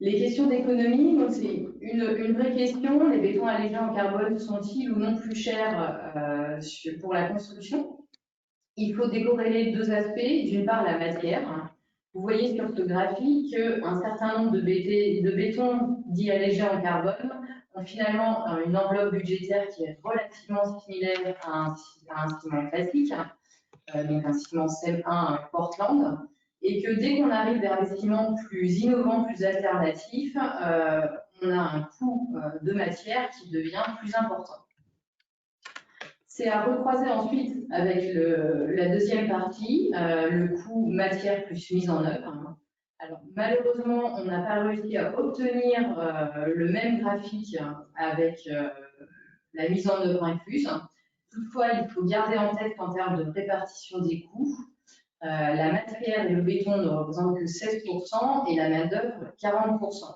Les questions d'économie, c'est une vraie question. Les bétons allégés en carbone sont-ils ou non plus chers pour la construction? Il faut décorréler deux aspects. D'une part, la matière. Vous voyez sur ce graphique qu'un certain nombre de bétons dits allégés en carbone ont finalement une enveloppe budgétaire qui est relativement similaire à un ciment classique, donc un ciment CEM1 Portland. Et que dès qu'on arrive vers des ciments plus innovants, plus alternatifs, on a un coût de matière qui devient plus important. C'est à recroiser ensuite avec la deuxième partie, le coût matière plus mise en œuvre. Alors, malheureusement, on n'a pas réussi à obtenir le même graphique avec la mise en œuvre incluse. Toutefois, il faut garder en tête qu'en termes de répartition des coûts, la matière et le béton ne représentent que 16% et la main-d'œuvre 40%.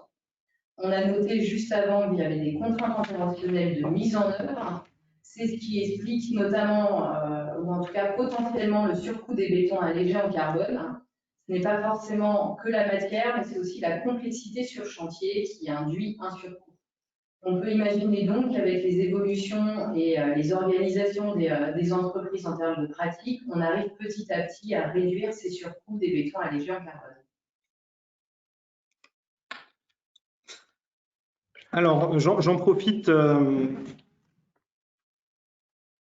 On a noté juste avant qu'il y avait des contraintes opérationnelles de mise en œuvre. C'est ce qui explique notamment, ou en tout cas potentiellement, le surcoût des bétons allégés en carbone. Ce n'est pas forcément que la matière, mais c'est aussi la complexité sur chantier qui induit un surcoût. On peut imaginer donc qu'avec les évolutions et les organisations des entreprises en termes de pratique, on arrive petit à petit à réduire ces surcoûts des bétons allégés en carbone. Alors, j'en profite.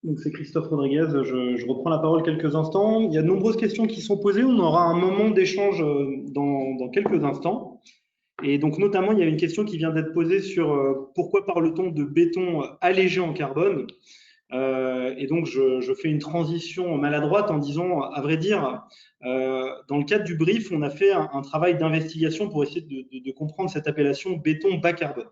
Donc, c'est Christophe Rodriguez. Je reprends la parole quelques instants. Il y a de nombreuses questions qui sont posées. On aura un moment d'échange dans quelques instants. Et donc, notamment, il y a une question qui vient d'être posée sur pourquoi parle-t-on de béton allégé en carbone. Et donc, je fais une transition maladroite en disant, à vrai dire, dans le cadre du brief, on a fait un travail d'investigation pour essayer de comprendre cette appellation béton bas carbone.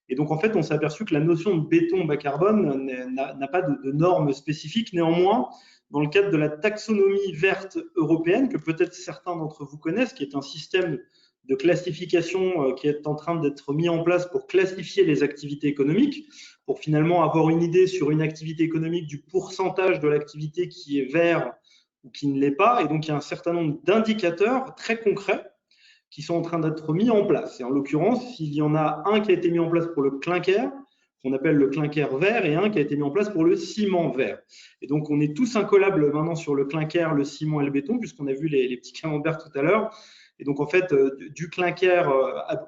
Et donc, en fait, on s'est aperçu que la notion de béton bas carbone n'a pas de normes spécifiques. Néanmoins, dans le cadre de la taxonomie verte européenne, que peut-être certains d'entre vous connaissent, qui est un système de classification qui est en train d'être mis en place pour classifier les activités économiques, pour finalement avoir une idée sur une activité économique du pourcentage de l'activité qui est vert ou qui ne l'est pas. Et donc, il y a un certain nombre d'indicateurs très concrets qui sont en train d'être mis en place. Et en l'occurrence, il y en a un qui a été mis en place pour le clinker, qu'on appelle le clinker vert, et un qui a été mis en place pour le ciment vert. Et donc, on est tous incollables maintenant sur le clinker, le ciment et le béton, puisqu'on a vu les petits camemberts tout à l'heure. Et donc, en fait, du clinker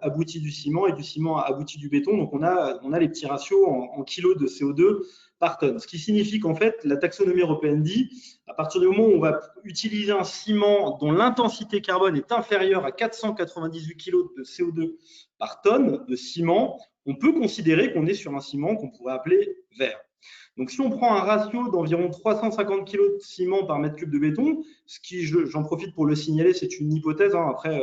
aboutit du ciment et du ciment aboutit du béton. Donc, on a les petits ratios en kilos de CO2 par tonne. Ce qui signifie qu'en fait, la taxonomie européenne dit, à partir du moment où on va utiliser un ciment dont l'intensité carbone est inférieure à 498 kg de CO2 par tonne de ciment, on peut considérer qu'on est sur un ciment qu'on pourrait appeler vert. Donc, si on prend un ratio d'environ 350 kg de ciment par mètre cube de béton, ce qui, j'en profite pour le signaler, c'est une hypothèse. Après,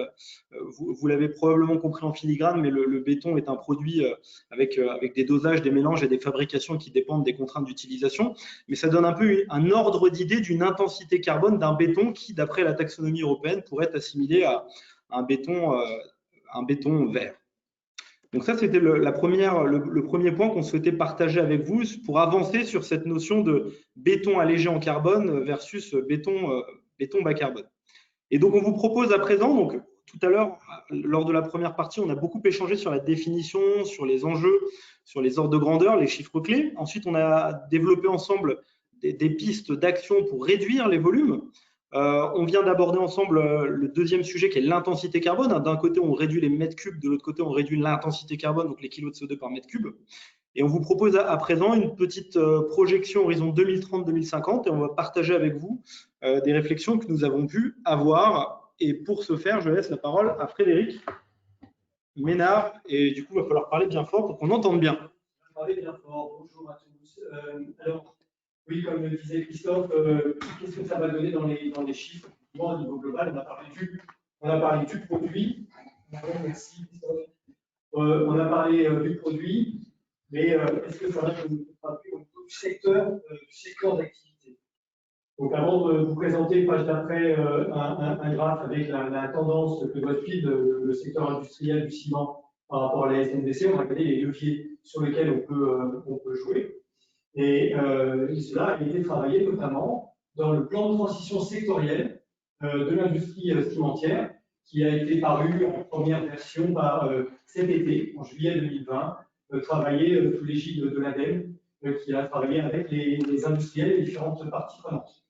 vous l'avez probablement compris en filigrane, mais le béton est un produit avec des dosages, des mélanges et des fabrications qui dépendent des contraintes d'utilisation. Mais ça donne un peu un ordre d'idée d'une intensité carbone d'un béton qui, d'après la taxonomie européenne, pourrait être assimilé à un béton vert. Donc ça, c'était le premier point qu'on souhaitait partager avec vous pour avancer sur cette notion de béton allégé en carbone versus béton bas carbone. Et donc, on vous propose à présent, donc tout à l'heure, lors de la première partie, on a beaucoup échangé sur la définition, sur les enjeux, sur les ordres de grandeur, les chiffres clés. Ensuite, on a développé ensemble des pistes d'action pour réduire les volumes. On vient d'aborder ensemble le deuxième sujet qui est l'intensité carbone. D'un côté, on réduit les mètres cubes, de l'autre côté, on réduit l'intensité carbone, donc les kilos de CO2 par mètre cube. Et on vous propose à présent une petite projection horizon 2030-2050 et on va partager avec vous des réflexions que nous avons pu avoir. Et pour ce faire, je laisse la parole à Frédéric Ménard. Et du coup, il va falloir parler bien fort pour qu'on entende bien. Parler bien fort. Bonjour à tous. Alors, oui, comme le disait Christophe, qu'est-ce que ça va donner dans les chiffres? Bon, au niveau global, on a parlé du produit. Merci Christophe. On a parlé du produit, mais est-ce que ça va être du secteur d'activité? Donc, avant de vous présenter, page d'après, un graphe avec la tendance que doit suivre le secteur industriel du ciment par rapport à la SNBC, on va regarder les leviers sur lesquels on peut jouer. Et cela a été travaillé notamment dans le plan de transition sectorielle de l'industrie cimentière, qui a été paru en première version cet été, en juillet 2020, travaillé sous l'égide de l'ADEME, qui a travaillé avec les industriels et les différentes parties prenantes.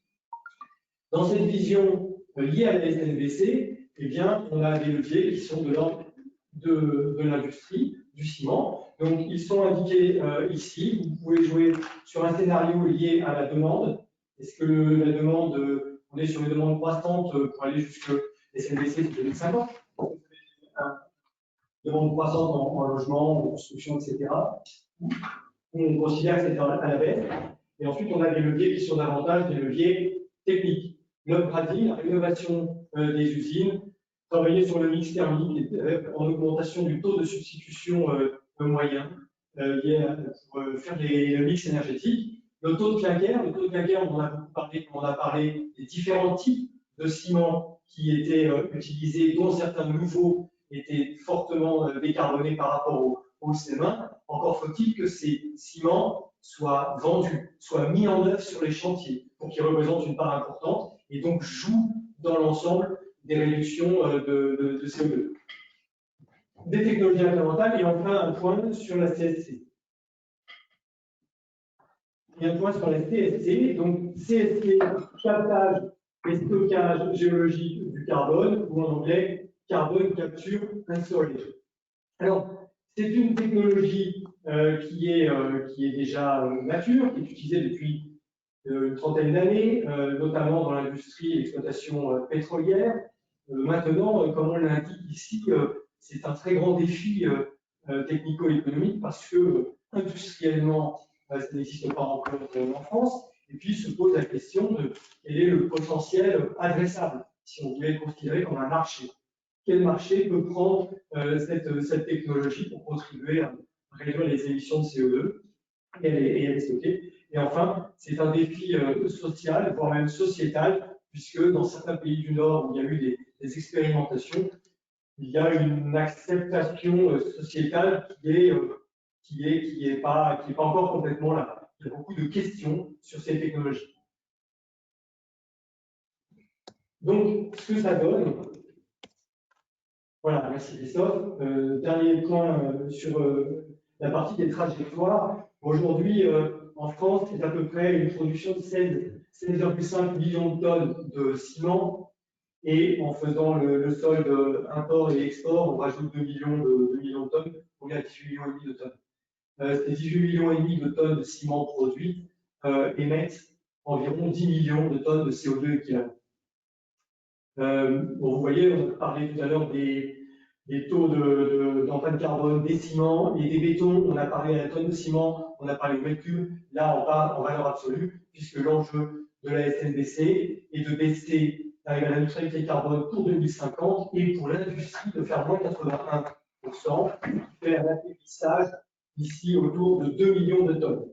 Dans cette vision liée à la SNBC, eh bien, on a des leviers qui sont de l'ordre de l'industrie, du ciment. Donc, ils sont indiqués ici. Vous pouvez jouer sur un scénario lié à la demande. Est-ce que la demande, on est sur une demande croissante pour aller jusque SNBC de 2050, une demande croissante en logement, en construction, etc. On considère que c'est à la baisse. Et ensuite, on a des leviers qui sont davantage des leviers techniques. L'upgrading, la rénovation des usines, travailler sur le mix thermique en augmentation du taux de substitution moyen pour faire le mix énergétique. Le taux de clinker, on en a beaucoup parlé, on a parlé des différents types de ciments qui étaient utilisés, dont certains nouveaux étaient fortement décarbonés par rapport au CM1. Encore faut-il que ces ciments soient vendus, soient mis en œuvre sur les chantiers pour qu'ils représentent une part importante et donc jouent dans l'ensemble des réductions de CO2. Des technologies incrémentales et enfin un point sur la CSC. Et un point sur la CSC, donc CSC, captage et stockage géologique du carbone, ou en anglais, carbone capture and storage. Alors, c'est une technologie qui est déjà mature, qui est utilisée depuis une trentaine d'années, notamment dans l'industrie et l'exploitation pétrolière. Maintenant, comme on l'indique ici, c'est un très grand défi technico-économique parce que industriellement, ça n'existe pas encore en France. Et puis se pose la question de quel est le potentiel adressable, si on voulait le considérer comme un marché. Quel marché peut prendre cette technologie pour contribuer à réduire les émissions de CO2 et à les stocker? Et enfin, c'est un défi social, voire même sociétal, puisque dans certains pays du Nord où il y a eu des expérimentations, il y a une acceptation sociétale qui est pas encore complètement là. Il y a beaucoup de questions sur ces technologies. Donc, ce que ça donne, voilà, merci Christophe. Dernier point sur la partie des trajectoires. Aujourd'hui, en France, c'est à peu près une production de 16,5 millions de tonnes de ciment. Et en faisant le solde import et export, on rajoute 2 millions de tonnes, on est à 18 millions et demi de tonnes. Ces 18 millions et demi de tonnes de ciment produits émettent environ 10 millions de tonnes de CO2 équivalent. Bon, vous voyez, on a parlé tout à l'heure des taux d'empreinte carbone des ciments et des bétons. On a parlé à la tonne de ciment, on a parlé au mètre cube. Là, on parle en valeur absolue, puisque l'enjeu de la SNBC est de baisser avec la neutralité carbone pour 2050 et pour l'industrie de faire moins 81%, faire un atterrissage ici autour de 2 millions de tonnes.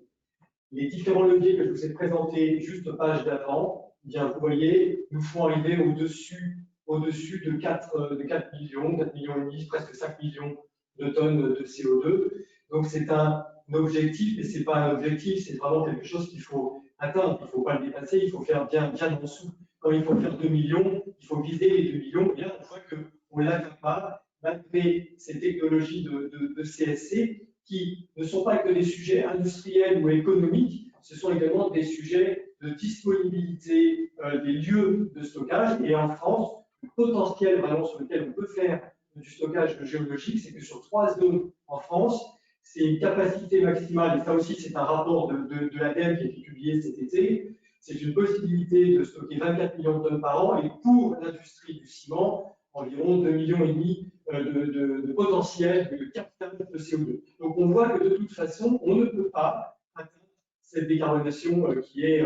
Les différents leviers que je vous ai présentés juste page d'avant, bien vous voyez, nous font arriver au-dessus de 4 millions, 4 millions et demi, presque 5 millions de tonnes de CO2. Donc c'est un objectif, et ce n'est pas un objectif, c'est vraiment quelque chose qu'il faut atteindre. Il ne faut pas le dépasser, il faut faire bien en dessous. Quand il faut faire 2 millions, il faut viser les 2 millions. Et là, on voit qu'on ne l'atteint pas, malgré ces technologies de CSC, qui ne sont pas que des sujets industriels ou économiques, ce sont également des sujets de disponibilité des lieux de stockage. Et en France, le potentiel vraiment sur lequel on peut faire du stockage géologique, c'est que sur 3 zones en France, c'est une capacité maximale, et ça aussi c'est un rapport de l'ADEME qui a été publié cet été, c'est une possibilité de stocker 24 millions de tonnes par an, et pour l'industrie du ciment, environ 2,5 millions de potentiel de captage de CO2. Donc on voit que de toute façon, on ne peut pas atteindre cette décarbonation qui est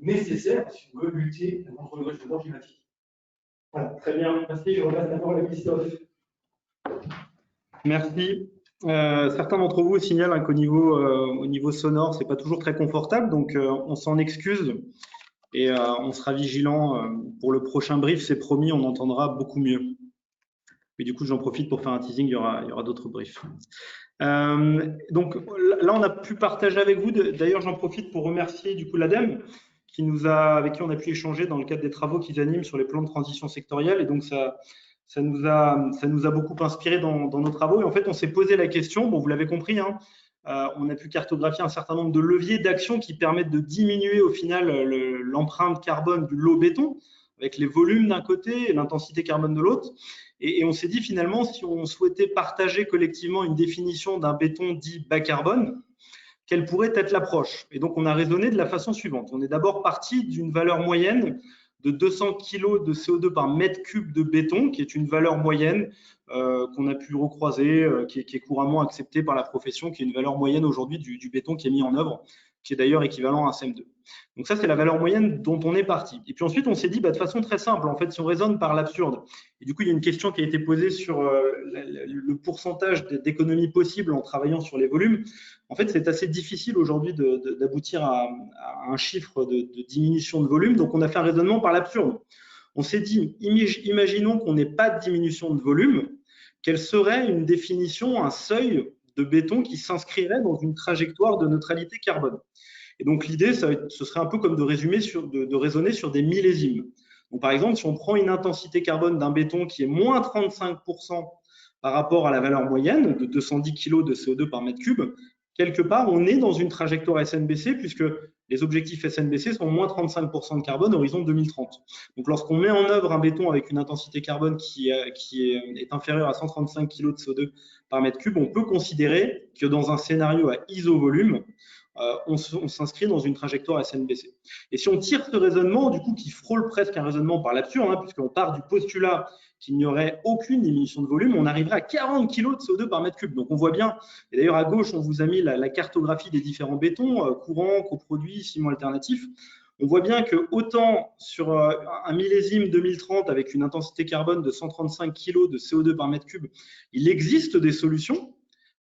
nécessaire si on veut lutter contre le réchauffement climatique. Voilà, très bien, merci. Je repasse la parole à Christophe. Merci. Certains d'entre vous signalent qu'au niveau sonore, c'est pas toujours très confortable, donc on s'en excuse et on sera vigilant pour le prochain brief. C'est promis, on entendra beaucoup mieux. Mais du coup, j'en profite pour faire un teasing. Il y aura d'autres briefs. Donc là, on a pu partager avec vous. D'ailleurs, j'en profite pour remercier du coup l'ADEME avec qui on a pu échanger dans le cadre des travaux qu'ils animent sur les plans de transition sectorielle. Et donc ça nous a beaucoup inspiré dans nos travaux. Et en fait, on s'est posé la question. Bon, vous l'avez compris, hein, on a pu cartographier un certain nombre de leviers d'action qui permettent de diminuer au final l'empreinte carbone du lot béton, avec les volumes d'un côté et l'intensité carbone de l'autre. Et on s'est dit finalement, si on souhaitait partager collectivement une définition d'un béton dit bas carbone, quelle pourrait être l'approche? Et donc, on a raisonné de la façon suivante. On est d'abord parti d'une valeur moyenne de 200 kg de CO2 par mètre cube de béton, qui est une valeur moyenne qu'on a pu recroiser, qui est couramment acceptée par la profession, qui est une valeur moyenne aujourd'hui du béton qui est mis en œuvre, qui est d'ailleurs équivalent à un CM2. Donc ça, c'est la valeur moyenne dont on est parti. Et puis ensuite, on s'est dit, de façon très simple, en fait, si on raisonne par l'absurde, et du coup, il y a une question qui a été posée sur le pourcentage d'économie possible en travaillant sur les volumes. En fait, c'est assez difficile aujourd'hui d'aboutir à un chiffre de diminution de volume. Donc, on a fait un raisonnement par l'absurde. On s'est dit, imaginons qu'on n'ait pas de diminution de volume, quelle serait une définition, un seuil de béton qui s'inscrirait dans une trajectoire de neutralité carbone. Et donc, l'idée, ce serait un peu comme de raisonner sur des millésimes. Donc, par exemple, si on prend une intensité carbone d'un béton qui est moins 35% par rapport à la valeur moyenne de 210 kg de CO2 par mètre cube, quelque part, on est dans une trajectoire SNBC puisque les objectifs SNBC sont moins 35% de carbone horizon 2030. Donc, lorsqu'on met en œuvre un béton avec une intensité carbone qui est inférieure à 135 kg de CO2 par mètre cube, on peut considérer que dans un scénario à isovolume, on s'inscrit dans une trajectoire SNBC. Et si on tire ce raisonnement, du coup, qui frôle presque un raisonnement par l'absurde, hein, puisqu'on part du postulat qu'il n'y aurait aucune diminution de volume, on arriverait à 40 kg de CO2 par mètre cube. Donc on voit bien, et d'ailleurs à gauche, on vous a mis la cartographie des différents bétons, courants, coproduits, ciments alternatifs. On voit bien que autant sur un millésime 2030 avec une intensité carbone de 135 kg de CO2 par mètre cube, il existe des solutions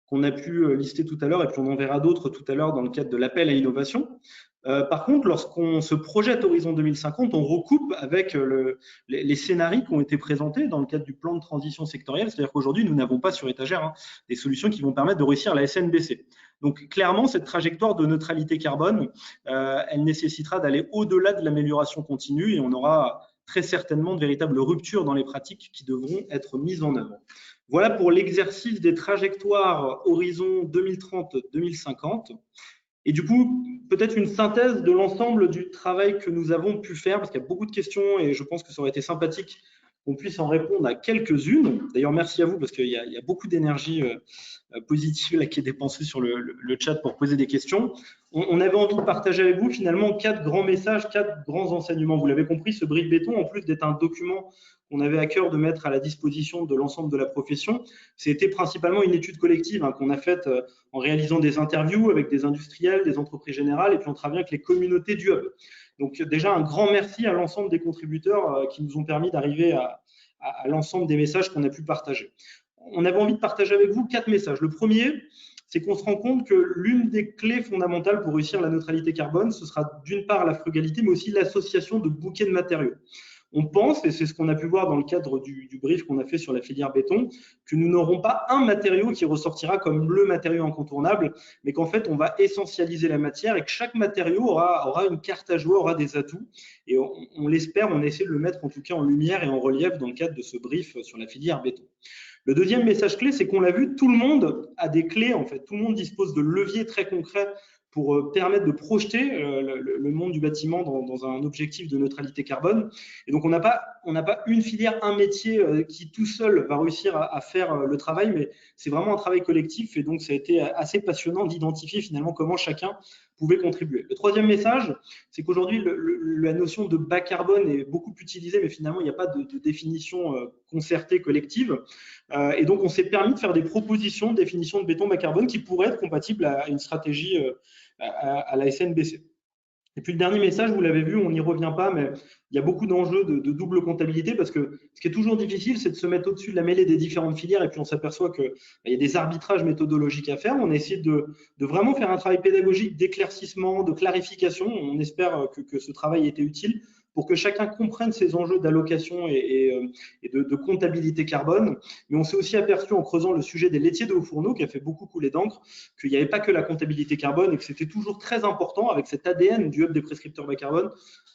qu'on a pu lister tout à l'heure, et puis on en verra d'autres tout à l'heure dans le cadre de l'appel à l'innovation. Par contre, lorsqu'on se projette Horizon 2050, on recoupe avec les scénarios qui ont été présentés dans le cadre du plan de transition sectorielle, c'est-à-dire qu'aujourd'hui, nous n'avons pas sur étagère des solutions qui vont permettre de réussir la SNBC. Donc, clairement, cette trajectoire de neutralité carbone, elle nécessitera d'aller au-delà de l'amélioration continue et on aura très certainement de véritables ruptures dans les pratiques qui devront être mises en œuvre. Voilà pour l'exercice des trajectoires horizon 2030-2050. Et du coup, peut-être une synthèse de l'ensemble du travail que nous avons pu faire, parce qu'il y a beaucoup de questions et je pense que ça aurait été sympathique qu'on puisse en répondre à quelques-unes. D'ailleurs, merci à vous parce qu'il y a beaucoup d'énergie positive là, qui est dépensée sur le chat pour poser des questions. On avait envie de partager avec vous finalement 4 grands messages, 4 grands enseignements. Vous l'avez compris, ce brief béton, en plus d'être un document qu'on avait à cœur de mettre à la disposition de l'ensemble de la profession, c'était principalement une étude collective qu'on a faite en réalisant des interviews avec des industriels, des entreprises générales et puis en travaillant avec les communautés du hub. Donc déjà, un grand merci à l'ensemble des contributeurs qui nous ont permis d'arriver à l'ensemble des messages qu'on a pu partager. On avait envie de partager avec vous 4 messages. Le premier, c'est qu'on se rend compte que l'une des clés fondamentales pour réussir la neutralité carbone, ce sera d'une part la frugalité, mais aussi l'association de bouquets de matériaux. On pense, et c'est ce qu'on a pu voir dans le cadre du brief qu'on a fait sur la filière béton, que nous n'aurons pas un matériau qui ressortira comme le matériau incontournable, mais qu'en fait, on va essentialiser la matière et que chaque matériau aura une carte à jouer, aura des atouts. Et on l'espère, on essaie de le mettre en tout cas en lumière et en relief dans le cadre de ce brief sur la filière béton. Le deuxième message clé, c'est qu'on l'a vu, tout le monde a des clés, en fait. Tout le monde dispose de leviers très concrets pour permettre de projeter le monde du bâtiment dans un objectif de neutralité carbone. Et donc, on n'a pas une filière, un métier qui tout seul va réussir à faire le travail, mais c'est vraiment un travail collectif. Et donc, ça a été assez passionnant d'identifier finalement comment chacun pouvait contribuer. Le troisième message, c'est qu'aujourd'hui, la notion de bas carbone est beaucoup utilisée, mais finalement, il n'y a pas de définition concertée collective. Et donc, on s'est permis de faire des propositions de définition de béton bas carbone qui pourraient être compatibles à une stratégie à la SNBC. Et puis le dernier message, vous l'avez vu, on n'y revient pas, mais il y a beaucoup d'enjeux de double comptabilité parce que ce qui est toujours difficile, c'est de se mettre au-dessus de la mêlée des différentes filières et puis on s'aperçoit qu'il y a des arbitrages méthodologiques à faire. On essaie de vraiment faire un travail pédagogique d'éclaircissement, de clarification. On espère que ce travail était utile pour que chacun comprenne ces enjeux d'allocation et de comptabilité carbone. Mais on s'est aussi aperçu en creusant le sujet des laitiers de hauts fourneaux, qui a fait beaucoup couler d'encre, qu'il n'y avait pas que la comptabilité carbone et que c'était toujours très important avec cet ADN du hub des prescripteurs bas carbone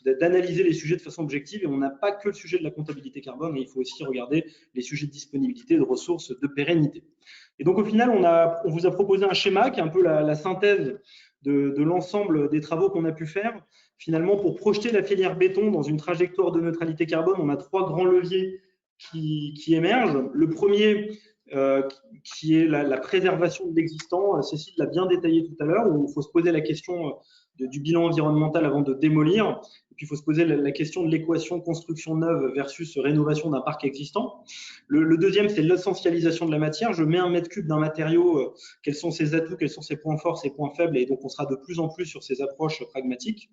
d'analyser les sujets de façon objective. Et on n'a pas que le sujet de la comptabilité carbone, mais il faut aussi regarder les sujets de disponibilité, de ressources, de pérennité. Et donc au final, on vous a proposé un schéma qui est un peu la synthèse de l'ensemble des travaux qu'on a pu faire. Finalement, pour projeter la filière béton dans une trajectoire de neutralité carbone, on a 3 grands leviers qui émergent. Le premier, qui est la préservation de l'existant. Cécile l'a bien détaillé tout à l'heure, où il faut se poser la question du bilan environnemental avant de démolir. Et puis, il faut se poser la question de l'équation construction neuve versus rénovation d'un parc existant. Le deuxième, c'est l'essentialisation de la matière. Je mets un mètre cube d'un matériau, quels sont ses atouts, quels sont ses points forts, ses points faibles, et donc on sera de plus en plus sur ces approches pragmatiques.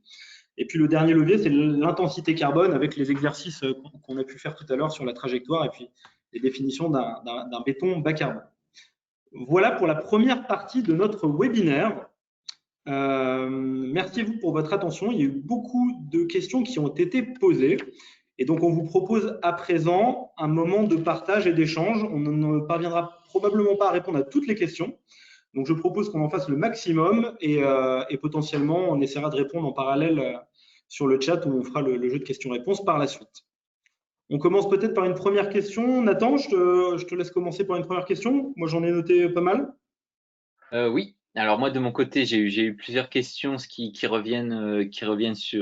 Et puis le dernier levier, c'est l'intensité carbone avec les exercices qu'on a pu faire tout à l'heure sur la trajectoire et puis les définitions d'un béton bas carbone. Voilà pour la première partie de notre webinaire. Merci à vous pour votre attention. Il y a eu beaucoup de questions qui ont été posées. Et donc, on vous propose à présent un moment de partage et d'échange. On ne parviendra probablement pas à répondre à toutes les questions. Donc, je propose qu'on en fasse le maximum et potentiellement, on essaiera de répondre en parallèle sur le chat où on fera le jeu de questions-réponses par la suite. On commence peut-être par une première question. Nathan, je te laisse commencer par une première question. Moi, j'en ai noté pas mal. Oui. Alors moi de mon côté j'ai eu plusieurs questions qui reviennent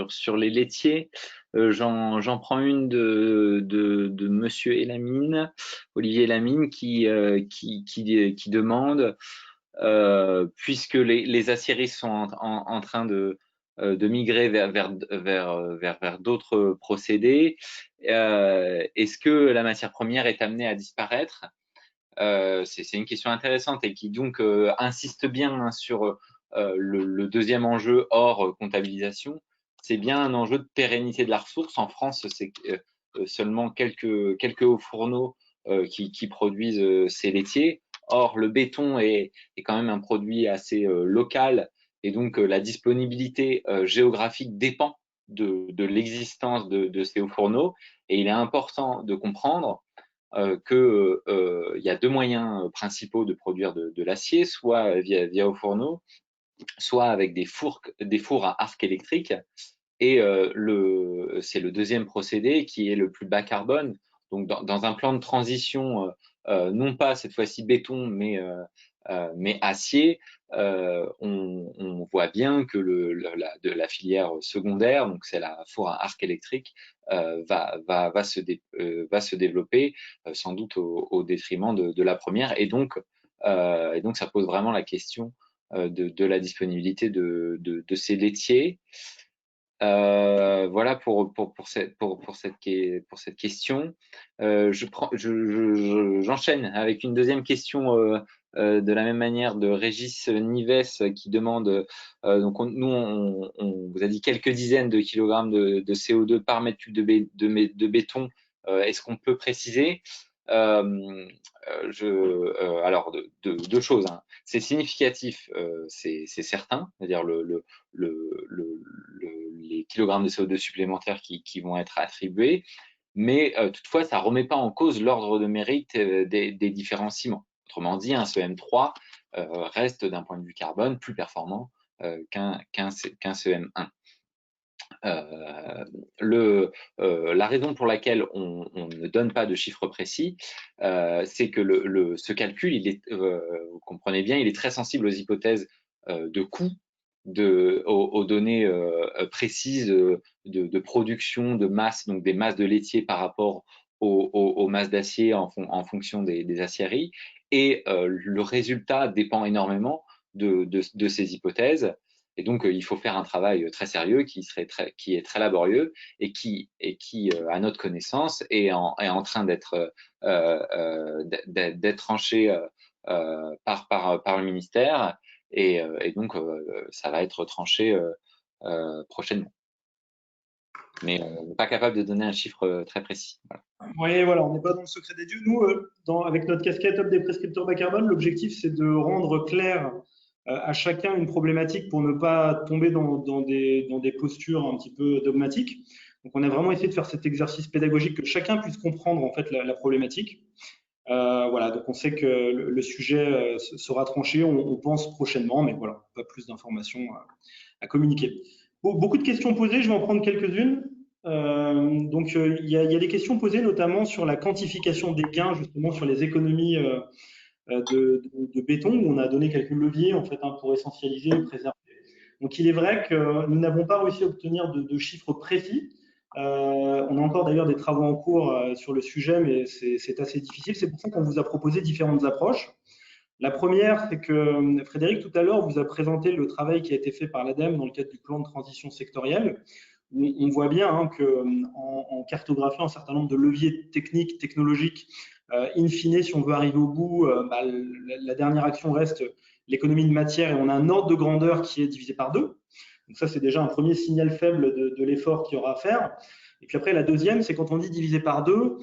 sur les laitiers. J'en prends une de Monsieur Elamine, Olivier Elamine qui demande puisque les aciéries sont en train de migrer vers d'autres procédés, est-ce que la matière première est amenée à disparaître? C'est une question intéressante et qui donc insiste bien sur le deuxième enjeu hors comptabilisation. C'est bien un enjeu de pérennité de la ressource. En France, c'est seulement quelques hauts fourneaux qui produisent ces laitiers. Or, le béton est quand même un produit assez local et donc la disponibilité géographique dépend de l'existence de ces hauts fourneaux. Et il est important de comprendre qu'il y a deux moyens principaux de produire de l'acier, soit via hauts fourneaux, soit avec des fours à arc électrique. Et c'est le deuxième procédé qui est le plus bas carbone. Donc, dans un plan de transition, non pas cette fois-ci béton, mais acier, on voit bien que la filière secondaire, donc c'est la four à arc électrique, va se développer sans doute au détriment de la première. Et donc, ça pose vraiment la question de la disponibilité de ces laitiers. Voilà pour cette question. J'enchaîne avec une deuxième question de la même manière de Régis Nives qui demande donc on vous a dit quelques dizaines de kilogrammes de CO2 par mètre cube de béton. Est-ce qu'on peut préciser? Alors deux choses, hein. C'est significatif, c'est certain, c'est-à-dire les kilogrammes de CO2 supplémentaires qui vont être attribués, mais toutefois, ça ne remet pas en cause l'ordre de mérite des différents ciments. Autrement dit, un CEM3 reste d'un point de vue carbone plus performant qu'un CEM1. La raison pour laquelle on ne donne pas de chiffre précis, c'est que ce calcul, vous comprenez bien, il est très sensible aux hypothèses de coût, aux données précises de production, de masse, donc des masses de laitier par rapport aux masses d'acier en fonction des aciéries. Et le résultat dépend énormément de ces hypothèses. Et donc, il faut faire un travail très sérieux qui est très laborieux et qui à notre connaissance, est en train d'être tranché par le ministère. Et donc, ça va être tranché prochainement. Mais on n'est pas capable de donner un chiffre très précis. Voilà. Oui, voilà, on n'est pas dans le secret des dieux. Nous, avec notre casquette Hub des prescripteurs bas carbone, l'objectif, c'est de rendre clair à chacun une problématique pour ne pas tomber dans des postures un petit peu dogmatiques. Donc, on a vraiment essayé de faire cet exercice pédagogique, que chacun puisse comprendre en fait la problématique. Voilà, donc on sait que le sujet sera tranché, on pense prochainement, mais voilà, pas plus d'informations à communiquer. Beaucoup de questions posées, je vais en prendre quelques-unes. Donc, il y a des questions posées notamment sur la quantification des gains, justement sur les économies de béton, où on a donné quelques leviers en fait pour essentialiser et préserver. Donc, il est vrai que nous n'avons pas réussi à obtenir de chiffres précis. On a encore d'ailleurs des travaux en cours sur le sujet, mais c'est assez difficile. C'est pour ça qu'on vous a proposé différentes approches. La première, c'est que Frédéric, tout à l'heure, vous a présenté le travail qui a été fait par l'ADEME dans le cadre du plan de transition sectorielle. Où on voit bien qu'en cartographiant un certain nombre de leviers techniques, technologiques, in fine, si on veut arriver au bout, la dernière action reste l'économie de matière, et on a un ordre de grandeur qui est divisé par 2. Donc ça, c'est déjà un premier signal faible de l'effort qu'il y aura à faire. Et puis après, la deuxième, c'est quand on dit diviser par 2,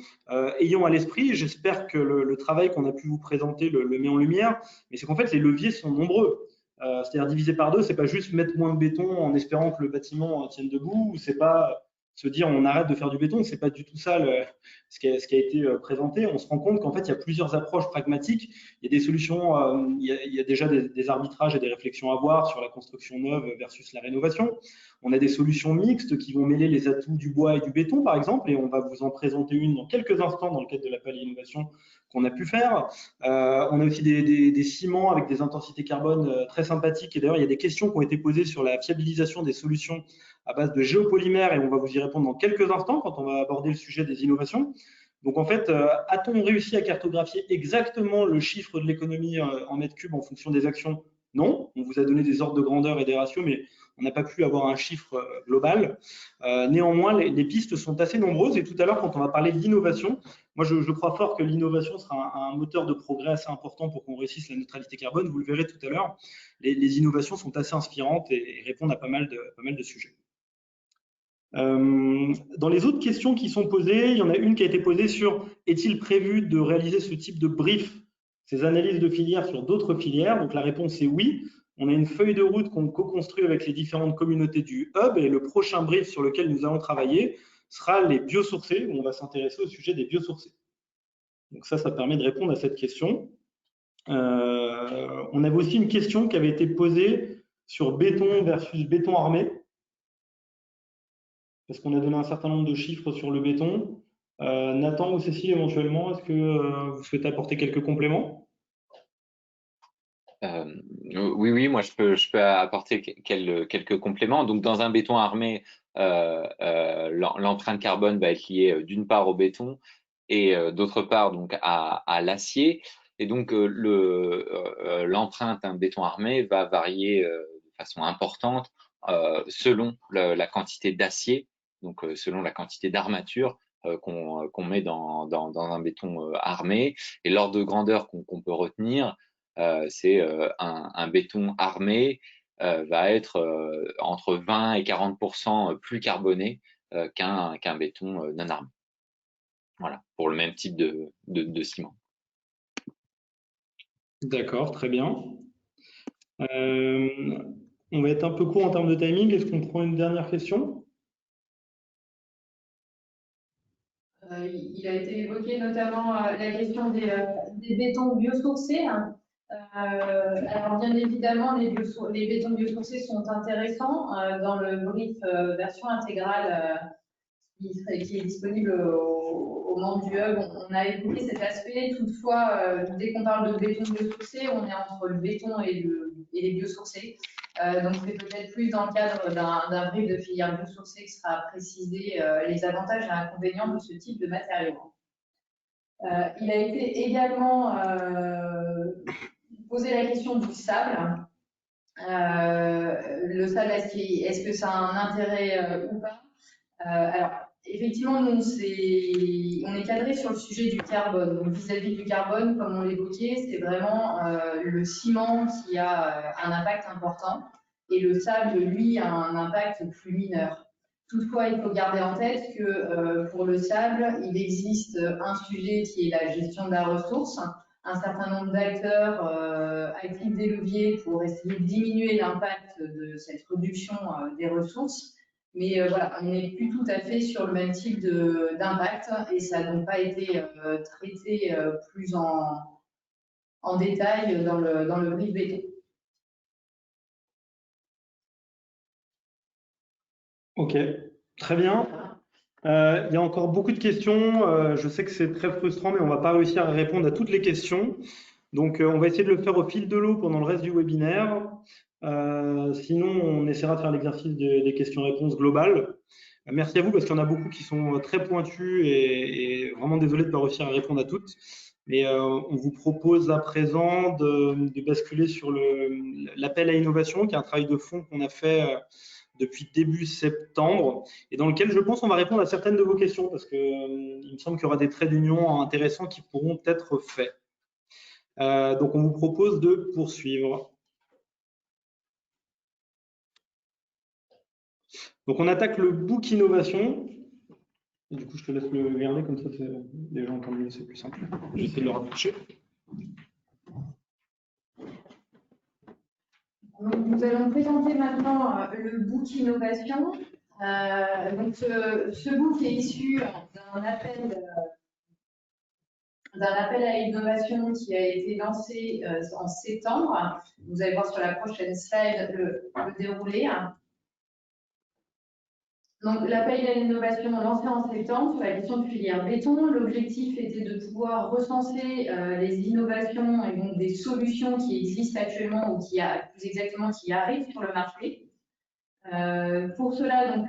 ayons à l'esprit, j'espère que le travail qu'on a pu vous présenter le met en lumière, mais c'est qu'en fait, les leviers sont nombreux. C'est-à-dire diviser par 2, c'est pas juste mettre moins de béton en espérant que le bâtiment tienne debout, ou c'est pas se dire on arrête de faire du béton, c'est pas du tout ça ce qui a été présenté. On se rend compte qu'en fait, il y a plusieurs approches pragmatiques, il y a des solutions, il y a déjà des arbitrages et des réflexions à avoir sur la construction neuve versus la rénovation. On a des solutions mixtes qui vont mêler les atouts du bois et du béton, par exemple, et on va vous en présenter une dans quelques instants dans le cadre de l'appel innovation qu'on a pu faire. On a aussi des ciments avec des intensités carbone très sympathiques. Et d'ailleurs, il y a des questions qui ont été posées sur la fiabilisation des solutions à base de géopolymères, et on va vous y répondre dans quelques instants quand on va aborder le sujet des innovations. Donc en fait, a-t-on réussi à cartographier exactement le chiffre de l'économie en mètres cubes en fonction des actions? Non, on vous a donné des ordres de grandeur et des ratios, mais on n'a pas pu avoir un chiffre global. Néanmoins, les pistes sont assez nombreuses, et tout à l'heure, quand on va parler de l'innovation, moi je crois fort que l'innovation sera un moteur de progrès assez important pour qu'on réussisse la neutralité carbone. Vous le verrez tout à l'heure, les innovations sont assez inspirantes et répondent à pas mal de sujets. Dans les autres questions qui sont posées, il y en a une qui a été posée sur est-il prévu de réaliser ce type de brief, ces analyses de filières sur d'autres filières? Donc la réponse est oui. On a une feuille de route qu'on co-construit avec les différentes communautés du Hub, et le prochain brief sur lequel nous allons travailler sera les biosourcés, où on va s'intéresser au sujet des biosourcés. Donc ça permet de répondre à cette question. On avait aussi une question qui avait été posée sur béton versus béton armé, parce qu'on a donné un certain nombre de chiffres sur le béton. Nathan ou Cécile, éventuellement, est-ce que vous souhaitez apporter quelques compléments? Oui, moi je peux apporter quelques compléments. Donc dans un béton armé, l'empreinte carbone va être liée d'une part au béton et d'autre part donc à l'acier. Et donc l'empreinte d'un béton armé va varier de façon importante selon la quantité d'acier, donc selon la quantité d'armature qu'on met dans un béton armé. Et l'ordre de grandeur qu'on peut retenir, c'est un béton armé va être entre 20 et 40% plus carboné qu'un béton non armé. Voilà, pour le même type de ciment. D'accord, très bien. On va être un peu court en termes de timing. Est-ce qu'on prend une dernière question? Il a été évoqué notamment la question des bétons biosourcés. Alors bien évidemment, les bétons biosourcés sont intéressants. Dans le brief version intégrale qui est disponible aux membres du Hub, on a évoqué cet aspect. Toutefois, dès qu'on parle de béton biosourcé, on est entre le béton et les biosourcés. Donc c'est peut-être plus dans le cadre d'un brief de filière biosourcée que sera précisé les avantages et inconvénients de ce type de matériaux. Il a été également posé la question du sable. Le sable, est-ce que ça a un intérêt ou pas? Alors, effectivement, nous, on est cadré sur le sujet du carbone. Donc, vis-à-vis du carbone, comme on l'évoquait, c'est vraiment le ciment qui a un impact important. et le sable, lui, a un impact plus mineur. Toutefois, il faut garder en tête que pour le sable, il existe un sujet qui est la gestion de la ressource, un certain nombre d'acteurs actifs des leviers pour essayer de diminuer l'impact de cette réduction des ressources. Mais voilà, on n'est plus tout à fait sur le même type d'impact et ça n'a donc pas été traité plus en détail dans le brief béton. Ok, très bien. Il y a encore beaucoup de questions. Je sais que c'est très frustrant, mais on ne va pas réussir à répondre à toutes les questions. Donc, on va essayer de le faire au fil de l'eau pendant le reste du webinaire. Sinon, on essaiera de faire l'exercice des questions-réponses globales. Merci à vous parce qu'il y en a beaucoup qui sont très pointus et vraiment désolé de ne pas réussir à répondre à toutes. Mais on vous propose à présent de basculer sur l'appel à innovation, qui est un travail de fond qu'on a fait depuis début septembre et dans lequel je pense qu'on va répondre à certaines de vos questions parce qu'il me semble qu'il y aura des traits d'union intéressants qui pourront être faits. Donc, on vous propose de poursuivre. Donc, on attaque le book innovation. Et du coup, je te laisse le garder, comme ça, les gens entendent mieux, c'est plus simple. J'essaie de le rapprocher. Donc, nous allons présenter maintenant le book innovation. Donc, ce book est issu d'un appel à innovation qui a été lancé en septembre. Vous allez voir sur la prochaine slide le déroulé. Donc, l'appel à l'innovation lancé en septembre sur la question de filière béton, l'objectif était de pouvoir recenser les innovations et donc des solutions qui existent actuellement ou plus exactement qui arrivent sur le marché. Pour cela, donc,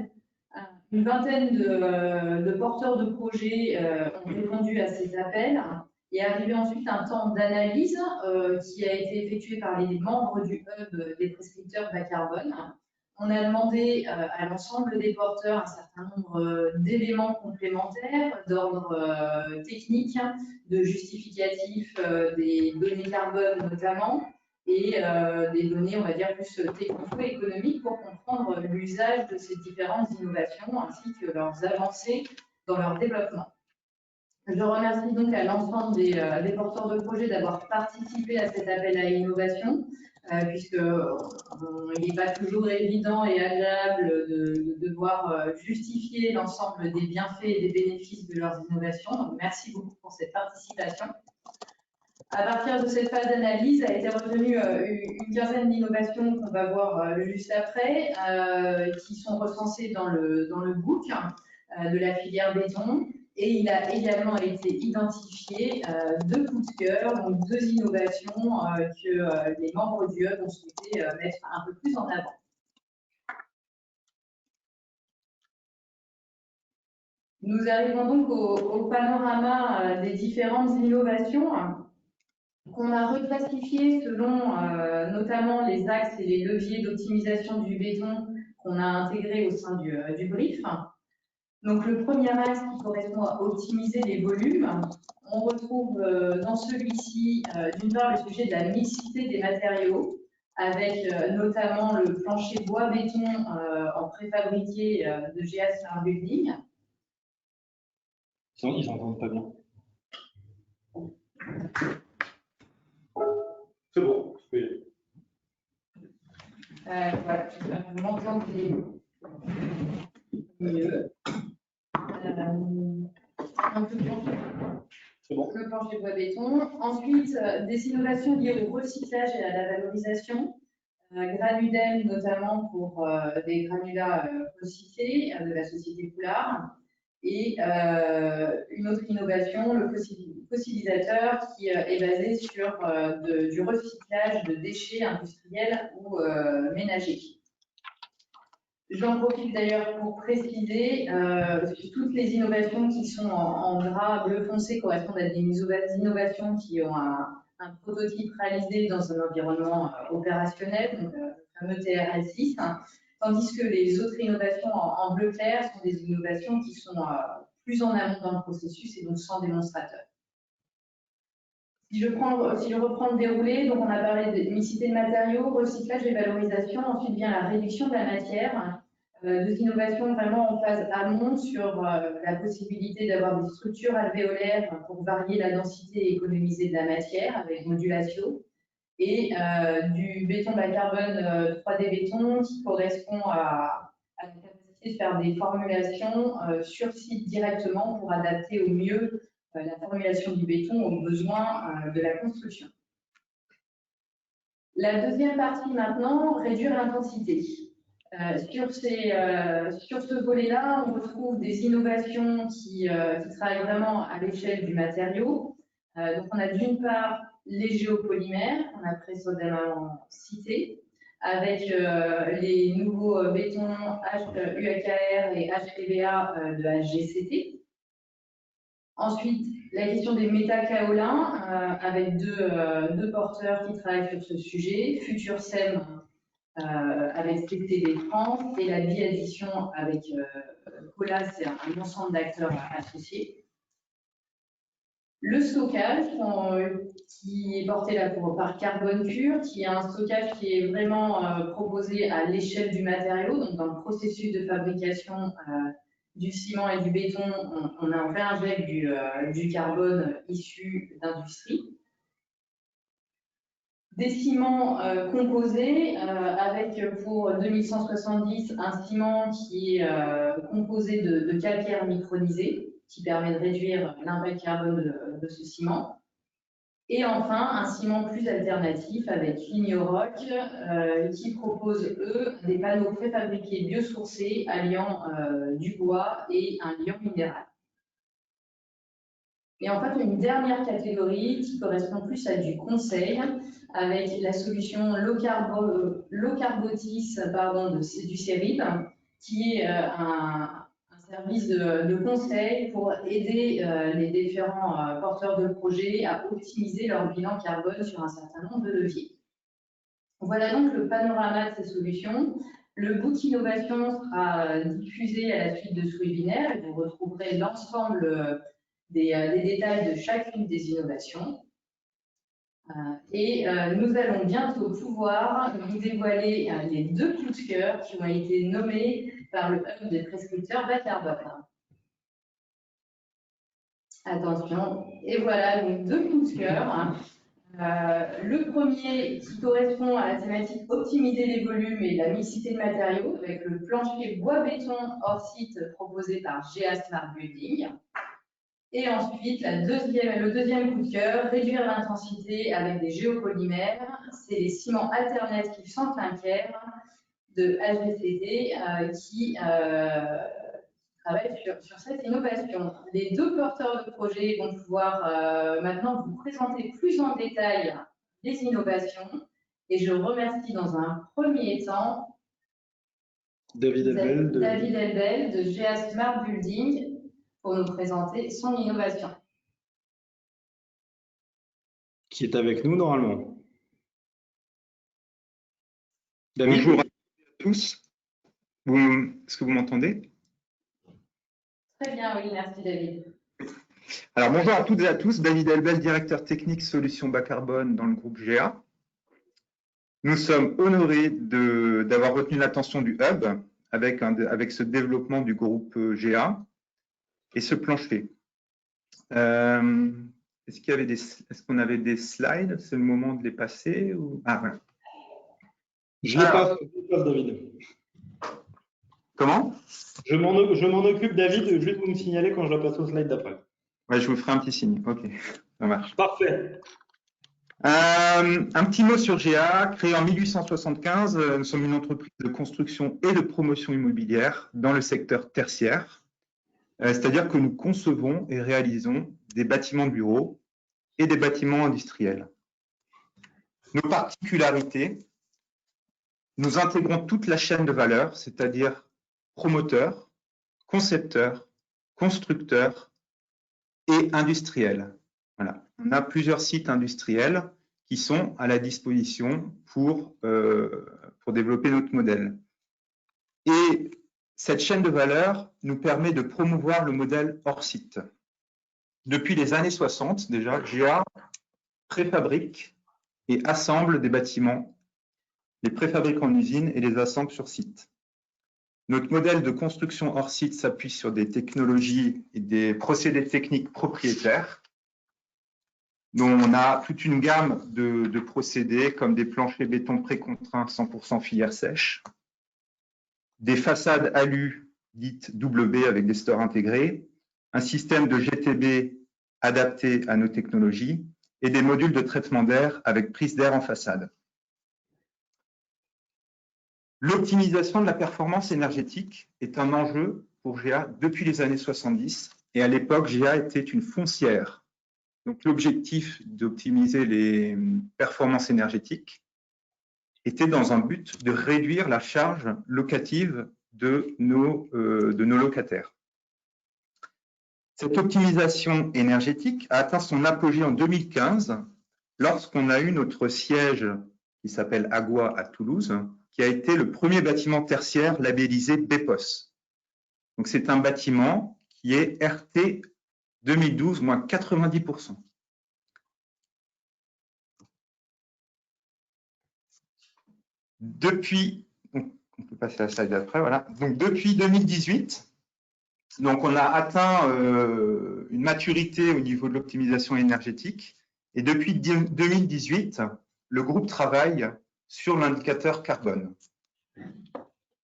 une vingtaine de porteurs de projets ont répondu à ces appels et est arrivé ensuite un temps d'analyse qui a été effectué par les membres du hub des prescripteurs bas carbone. On a demandé à l'ensemble des porteurs un certain nombre d'éléments complémentaires d'ordre technique, de justificatifs des données carbone notamment, et des données, on va dire, plus technico-économiques pour comprendre l'usage de ces différentes innovations ainsi que leurs avancées dans leur développement. Je remercie donc à l'ensemble des porteurs de projets d'avoir participé à cet appel à innovation, puisqu'il n'est pas toujours évident et agréable de devoir justifier l'ensemble des bienfaits et des bénéfices de leurs innovations. Donc, merci beaucoup pour cette participation. À partir de cette phase d'analyse, a été retenue une quinzaine d'innovations qu'on va voir juste après, qui sont recensées dans le book de la filière béton. Et il a également été identifié deux coups de cœur, donc deux innovations que les membres du hub ont souhaité mettre un peu plus en avant. Nous arrivons donc au panorama des différentes innovations qu'on a reclassifiées selon notamment les axes et les leviers d'optimisation du béton qu'on a intégrés au sein du brief. Donc, le premier axe qui correspond à optimiser les volumes, on retrouve dans celui-ci, d'une part, le sujet de la mixité des matériaux, avec notamment le plancher bois-béton en préfabriqué de GA Smart Building. Ils n'entendent pas bien. C'est bon, je peux y aller. Voilà, vous m'entendez mieux. Un peu C'est bon. le plancher bois-béton. Ensuite, des innovations liées au recyclage et à la valorisation. Granudem, notamment pour des granulats recyclés de la société Poulard. Et une autre innovation, le fossilisateur, qui est basé sur du recyclage de déchets industriels ou ménagers. J'en profite d'ailleurs pour préciser que toutes les innovations qui sont en gras bleu foncé correspondent à des innovations qui ont un prototype réalisé dans un environnement opérationnel, donc le fameux TRL6, tandis que les autres innovations en bleu clair sont des innovations qui sont plus en amont dans le processus et donc sans démonstrateur. Si je reprends le déroulé, donc on a parlé de mixité de matériaux, recyclage et valorisation. Ensuite vient la réduction de la matière. Deux innovations vraiment en phase amont sur la possibilité d'avoir des structures alvéolaires pour varier la densité et économiser de la matière avec modulatio. Et du béton bas carbone 3D béton qui correspond à la capacité de faire des formulations sur site directement pour adapter au mieux la formulation du béton aux besoins de la construction. La deuxième partie maintenant, réduire l'intensité. Sur ce volet-là, on retrouve des innovations qui travaillent vraiment à l'échelle du matériau. Donc on a d'une part les géopolymères, qu'on a précédemment cités, avec les nouveaux bétons HUAKR et HPBA de HGCT. Ensuite, la question des métacaolins, avec deux porteurs qui travaillent sur ce sujet, FuturSem avec TTD France et la biaddition avec Colas, c'est un ensemble d'acteurs associés. Le stockage qui est porté là par Carbone Cure, qui est un stockage qui est vraiment proposé à l'échelle du matériau, donc dans le processus de fabrication du ciment et du béton, on réinjecte du carbone issu d'industrie. Des ciments composés avec pour 2170 un ciment qui est composé de calcaire micronisé qui permet de réduire l'impact carbone de ce ciment. Et enfin, un ciment plus alternatif avec Lignoroc qui propose, eux, des panneaux préfabriqués biosourcés alliant du bois et un liant minéral. Et en fait, une dernière catégorie qui correspond plus à du conseil avec la solution low carbotis du CERIB, qui est un service de conseil pour aider les différents porteurs de projets à optimiser leur bilan carbone sur un certain nombre de leviers. Voilà donc le panorama de ces solutions. Le book innovation sera diffusé à la suite de ce webinaire et vous retrouverez l'ensemble des détails de chacune des innovations. Et nous allons bientôt pouvoir vous dévoiler les deux coups de cœur qui ont été nommés par le Hub des prescripteurs bas carbone. Attention, et voilà donc deux coups de cœur. Le premier qui correspond à la thématique optimiser les volumes et la mixité de matériaux avec le plancher bois-béton hors site proposé par GA Smart Building. Et ensuite, le deuxième coup de cœur, réduire l'intensité avec des géopolymères. C'est les ciments alternatifs sans clinker de HGCT qui travaillent sur cette innovation. Les deux porteurs de projet vont pouvoir maintenant vous présenter plus en détail les innovations. Et je remercie dans un premier temps David Elbel de GA Smart Building pour nous présenter son innovation. Qui est avec nous normalement. David. Bonjour à tous. Est-ce que vous m'entendez? Très bien, oui, merci David. Alors bonjour à toutes et à tous, David Elbel, directeur technique solutions bas carbone dans le groupe GA. Nous sommes honorés d'avoir retenu l'attention du Hub avec ce développement du groupe GA et ce plancher. Est-ce qu'on avait des slides? C'est le moment de les passer ou... Ah, voilà. Je les passe, David. Comment? Je m'en occupe, David. Juste vous me signaler quand je la passe au slide d'après. Ouais, je vous ferai un petit signe. Ok, ça marche. Parfait. Un petit mot sur GA. Créé en 1875, nous sommes une entreprise de construction et de promotion immobilière dans le secteur tertiaire. C'est-à-dire que nous concevons et réalisons des bâtiments de bureaux et des bâtiments industriels. Nos particularités, nous intégrons toute la chaîne de valeur, c'est-à-dire promoteurs, concepteurs, constructeurs et industriels. Voilà. On a plusieurs sites industriels qui sont à la disposition pour développer notre modèle. Et cette chaîne de valeur nous permet de promouvoir le modèle hors site. Depuis les années 60, déjà, GA préfabrique et assemble des bâtiments, les préfabrique en usine et les assemble sur site. Notre modèle de construction hors site s'appuie sur des technologies et des procédés techniques propriétaires, dont on a toute une gamme de procédés comme des planchers béton précontraints 100% filière sèche, des façades alu dites double B avec des stores intégrés, un système de GTB adapté à nos technologies et des modules de traitement d'air avec prise d'air en façade. L'optimisation de la performance énergétique est un enjeu pour GA depuis les années 70 et à l'époque, GA était une foncière. Donc l'objectif d'optimiser les performances énergétiques était dans un but de réduire la charge locative de nos locataires. Cette optimisation énergétique a atteint son apogée en 2015 lorsqu'on a eu notre siège qui s'appelle Agua à Toulouse, qui a été le premier bâtiment tertiaire labellisé BEPOS. Donc c'est un bâtiment qui est RT 2012 moins 90%. Depuis, on peut passer à la slide d'après, voilà. Donc depuis 2018, donc on a atteint une maturité au niveau de l'optimisation énergétique et depuis 2018, le groupe travaille sur l'indicateur carbone.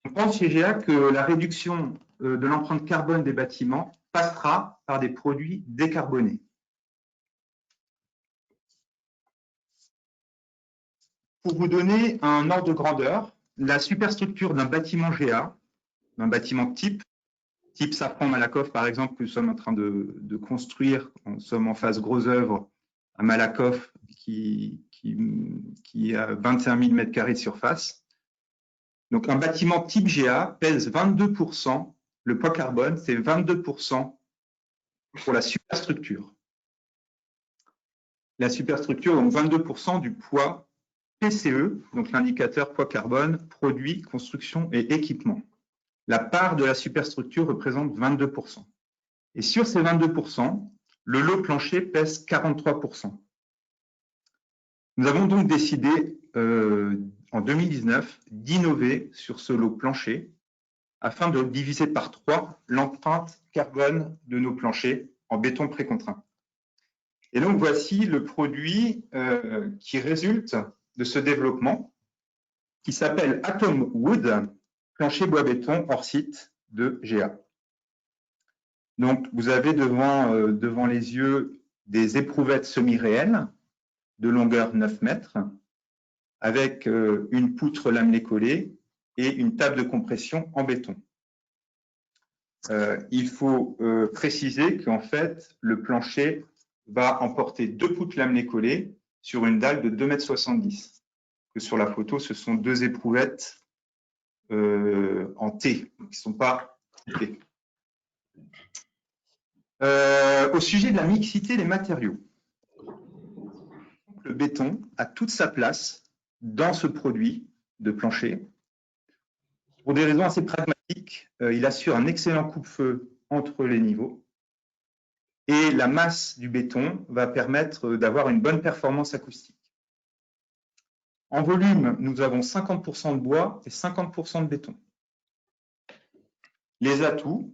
On pense chez GA que la réduction de l'empreinte carbone des bâtiments passera par des produits décarbonés. Pour vous donner un ordre de grandeur, la superstructure d'un bâtiment GA, d'un bâtiment type Safran Malakoff par exemple, que nous sommes en train de construire, nous sommes en phase gros œuvre à Malakoff qui a 25 000 m² de surface. Donc un bâtiment type GA pèse 22%, le poids carbone c'est 22% pour la superstructure. La superstructure, donc 22% du poids PCE, donc l'indicateur poids carbone, produits, construction et équipement. La part de la superstructure représente 22%. Et sur ces 22%, le lot plancher pèse 43%. Nous avons donc décidé en 2019 d'innover sur ce lot plancher afin de diviser par 3 l'empreinte carbone de nos planchers en béton précontraint. Et donc voici le produit qui résulte de ce développement qui s'appelle Atom Wood, plancher bois béton hors site de GA. Donc vous avez devant les yeux des éprouvettes semi-réelles de longueur 9 mètres avec une poutre lamelée collée et une table de compression en béton. Il faut préciser qu'en fait, le plancher va emporter 2 poutres lamelées collées sur une dalle de 2,70 m. Que sur la photo, ce sont 2 éprouvettes en T, qui ne sont pas T. Au sujet de la mixité des matériaux, le béton a toute sa place dans ce produit de plancher. Pour des raisons assez pragmatiques, il assure un excellent coupe-feu entre les niveaux et la masse du béton va permettre d'avoir une bonne performance acoustique. En volume, nous avons 50% de bois et 50% de béton. Les atouts,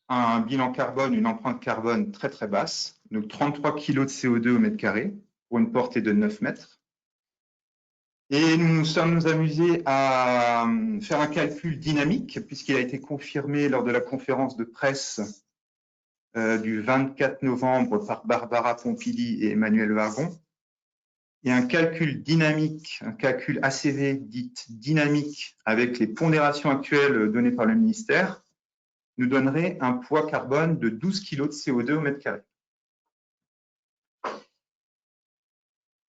un bilan carbone, une empreinte carbone très très basse, donc 33 kg de CO2 au mètre carré pour une portée de 9 mètres. Et nous nous sommes amusés à faire un calcul dynamique puisqu'il a été confirmé lors de la conférence de presse du 24 novembre par Barbara Pompili et Emmanuel Vargon. Et un calcul dynamique, un calcul ACV dit dynamique avec les pondérations actuelles données par le ministère, nous donnerait un poids carbone de 12 kg de CO2 au mètre carré.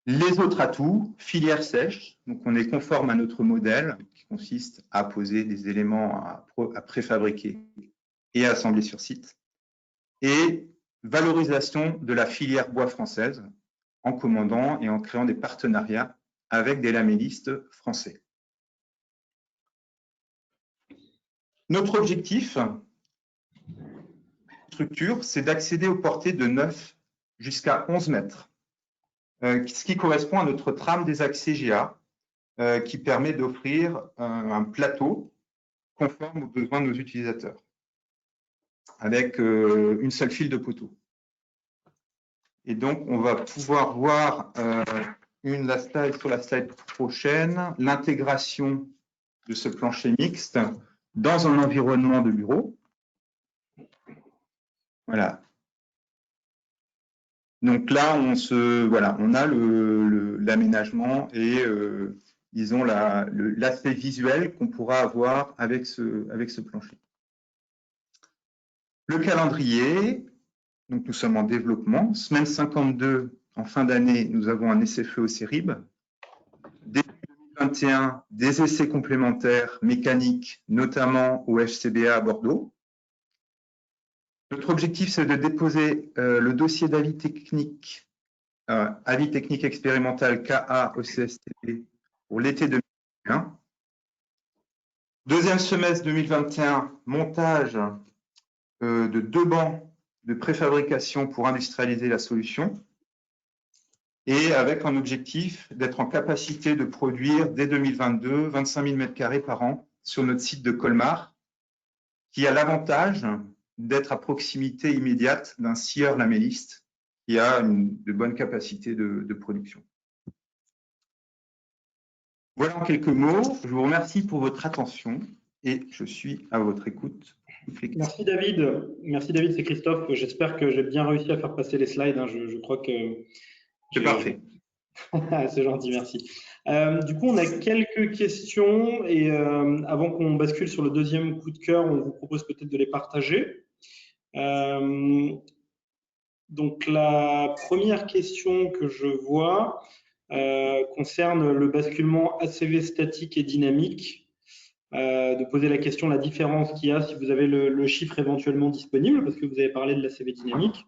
Les autres atouts, filière sèche, donc on est conforme à notre modèle qui consiste à poser des éléments à préfabriquer et à assembler sur site, et valorisation de la filière bois française en commandant et en créant des partenariats avec des lamellistes français. Notre objectif, structure, c'est d'accéder aux portées de 9 jusqu'à 11 mètres. ce qui correspond à notre trame des axes CGA, qui permet d'offrir un plateau conforme aux besoins de nos utilisateurs, avec une seule file de poteaux. Et donc, on va pouvoir voir sur la slide prochaine, l'intégration de ce plancher mixte dans un environnement de bureau. Voilà. Donc là, on a l'aménagement et disons l'aspect visuel qu'on pourra avoir avec ce plancher. Le calendrier, donc nous sommes en développement. Semaine 52, en fin d'année, nous avons un essai feu au CERIB. Début 2021, des essais complémentaires mécaniques, notamment au FCBA à Bordeaux. Notre objectif, c'est de déposer le dossier d'avis technique, avis technique expérimental KA au CSTP pour l'été 2021. Deuxième semestre 2021, montage de 2 bancs de préfabrication pour industrialiser la solution et avec un objectif d'être en capacité de produire dès 2022 25 000 m² par an sur notre site de Colmar, qui a l'avantage d'être à proximité immédiate d'un scieur lamelliste qui a de bonnes capacités de production. Voilà en quelques mots. Je vous remercie pour votre attention et je suis à votre écoute. Merci David. Merci David, c'est Christophe. J'espère que j'ai bien réussi à faire passer les slides. Je crois que… C'est parfait. C'est gentil, merci. Du coup, on a quelques questions et avant qu'on bascule sur le deuxième coup de cœur, on vous propose peut-être de les partager. Donc, la première question que je vois concerne le basculement ACV statique et dynamique. De poser la question, la différence qu'il y a, si vous avez le chiffre éventuellement disponible, parce que vous avez parlé de l'ACV dynamique.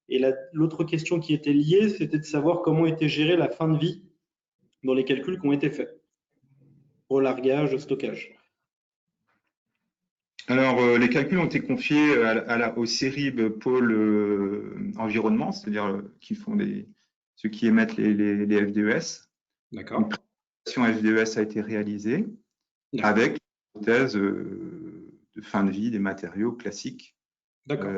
Et l'autre question qui était liée, c'était de savoir comment était gérée la fin de vie dans les calculs qui ont été faits pour largage, stockage. Alors, les calculs ont été confiés au CERIB pôle environnement, c'est-à-dire qui font ceux qui émettent les FDES. D'accord. Une présentation FDES a été réalisée avec l'hypothèse de fin de vie des matériaux classiques. D'accord.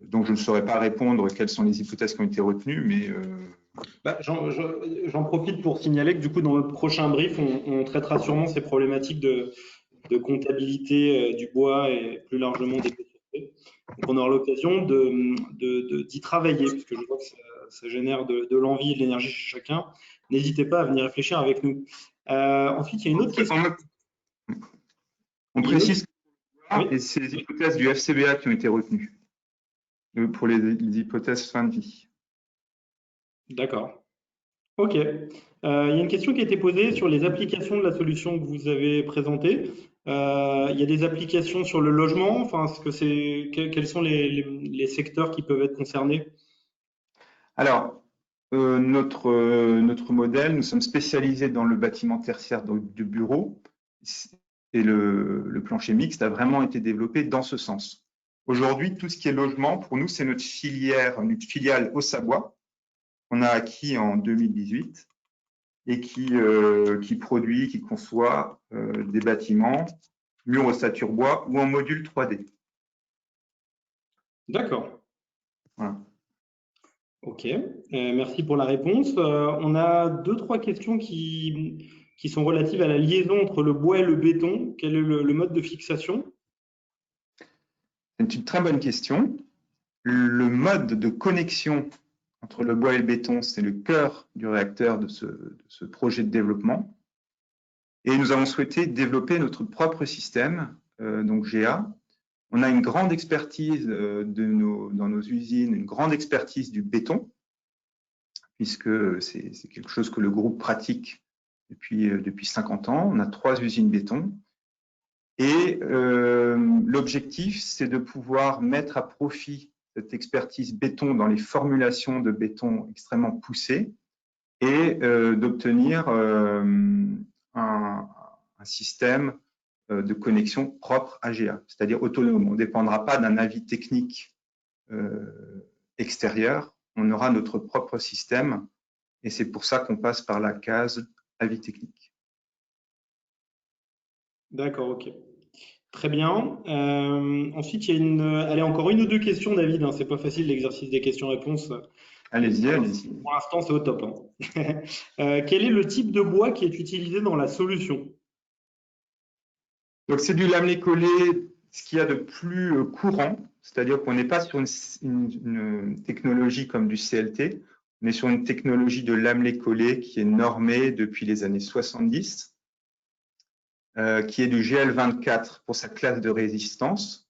Donc, je ne saurais pas répondre quelles sont les hypothèses qui ont été retenues, mais… J'en profite pour signaler que du coup, dans notre prochain brief, on traitera sûrement ces problématiques de comptabilité du bois et plus largement des PCP. Donc, on aura l'occasion d'y travailler, parce que je vois que ça génère de l'envie et de l'énergie chez chacun. N'hésitez pas à venir réfléchir avec nous. Ensuite, il y a une autre question. On précise que c'est les hypothèses du FCBA qui ont été retenues pour les hypothèses fin de vie. D'accord. OK. Il y a une question qui a été posée sur les applications de la solution que vous avez présentée. Il y a des applications sur le logement. Enfin, quels sont les secteurs qui peuvent être concernés? Alors, notre modèle, nous sommes spécialisés dans le bâtiment tertiaire du bureau et le plancher mixte a vraiment été développé dans ce sens. Aujourd'hui, tout ce qui est logement, pour nous, c'est notre filiale Haut-Savoie qu'on a acquis en 2018 et qui produit, qui conçoit des bâtiments, murs ossature bois ou en module 3D. D'accord. Voilà. OK. Merci pour la réponse. On a 2-3 questions qui sont relatives à la liaison entre le bois et le béton. Quel est le mode de fixation? C'est une très bonne question. Le mode de connexion entre le bois et le béton, c'est le cœur du réacteur de ce projet de développement. Et nous avons souhaité développer notre propre système, donc GA. On a une grande expertise dans nos usines, une grande expertise du béton, puisque c'est quelque chose que le groupe pratique depuis 50 ans. On a 3 usines béton. Et l'objectif, c'est de pouvoir mettre à profit cette expertise béton dans les formulations de béton extrêmement poussées et d'obtenir un système de connexion propre à GA, c'est-à-dire autonome. On ne dépendra pas d'un avis technique extérieur, on aura notre propre système et c'est pour ça qu'on passe par la case avis technique. D'accord, ok. Très bien. Ensuite, il y a allez, encore une ou deux questions, David. Hein. C'est pas facile l'exercice des questions-réponses. Allez-y, allez-y. Pour l'instant, c'est au top. Hein. Quel est le type de bois qui est utilisé dans la solution? Donc, c'est du lamelé collé, ce qu'il y a de plus courant, c'est-à-dire qu'on n'est pas sur une technologie comme du CLT, on est sur une technologie de lamelé collé qui est normée depuis les années 70. Qui est du GL24 pour sa classe de résistance,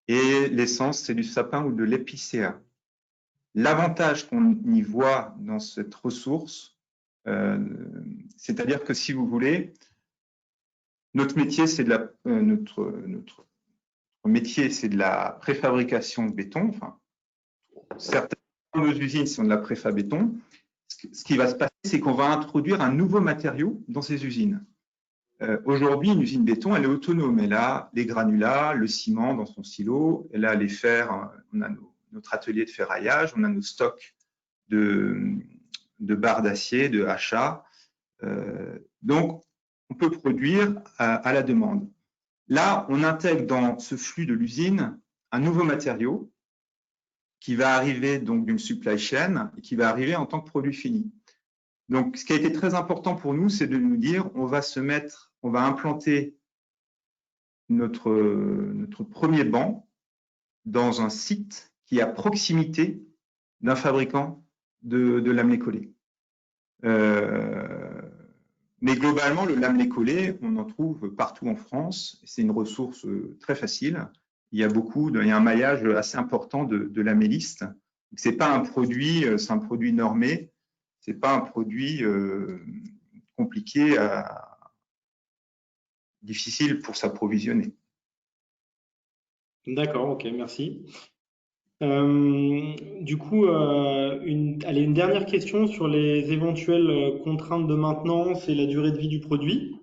et l'essence, c'est du sapin ou de l'épicéa. L'avantage qu'on y voit dans cette ressource, c'est-à-dire que si vous voulez, notre métier, c'est de notre métier, c'est de la préfabrication de béton. Enfin, certaines de nos usines sont de la préfab béton. Ce qui va se passer, c'est qu'on va introduire un nouveau matériau dans ces usines. Aujourd'hui, une usine béton, elle est autonome. Elle a les granulats, le ciment dans son silo, elle a les fers, on a notre atelier de ferraillage, on a nos stocks de barres d'acier, de HA. Donc, on peut produire à la demande. Là, on intègre dans ce flux de l'usine un nouveau matériau qui va arriver donc d'une supply chain et qui va arriver en tant que produit fini. Donc, ce qui a été très important pour nous, c'est de nous dire, on va implanter notre premier banc dans un site qui est à proximité d'un fabricant de lamelé collé. Mais globalement, le lamelé collé, on en trouve partout en France. C'est une ressource très facile. Il y a un maillage assez important de lamellistes. C'est pas un produit, c'est un produit normé. C'est pas un produit compliqué, difficile pour s'approvisionner. D'accord, ok, merci. Du coup, une dernière question sur les éventuelles contraintes de maintenance et la durée de vie du produit.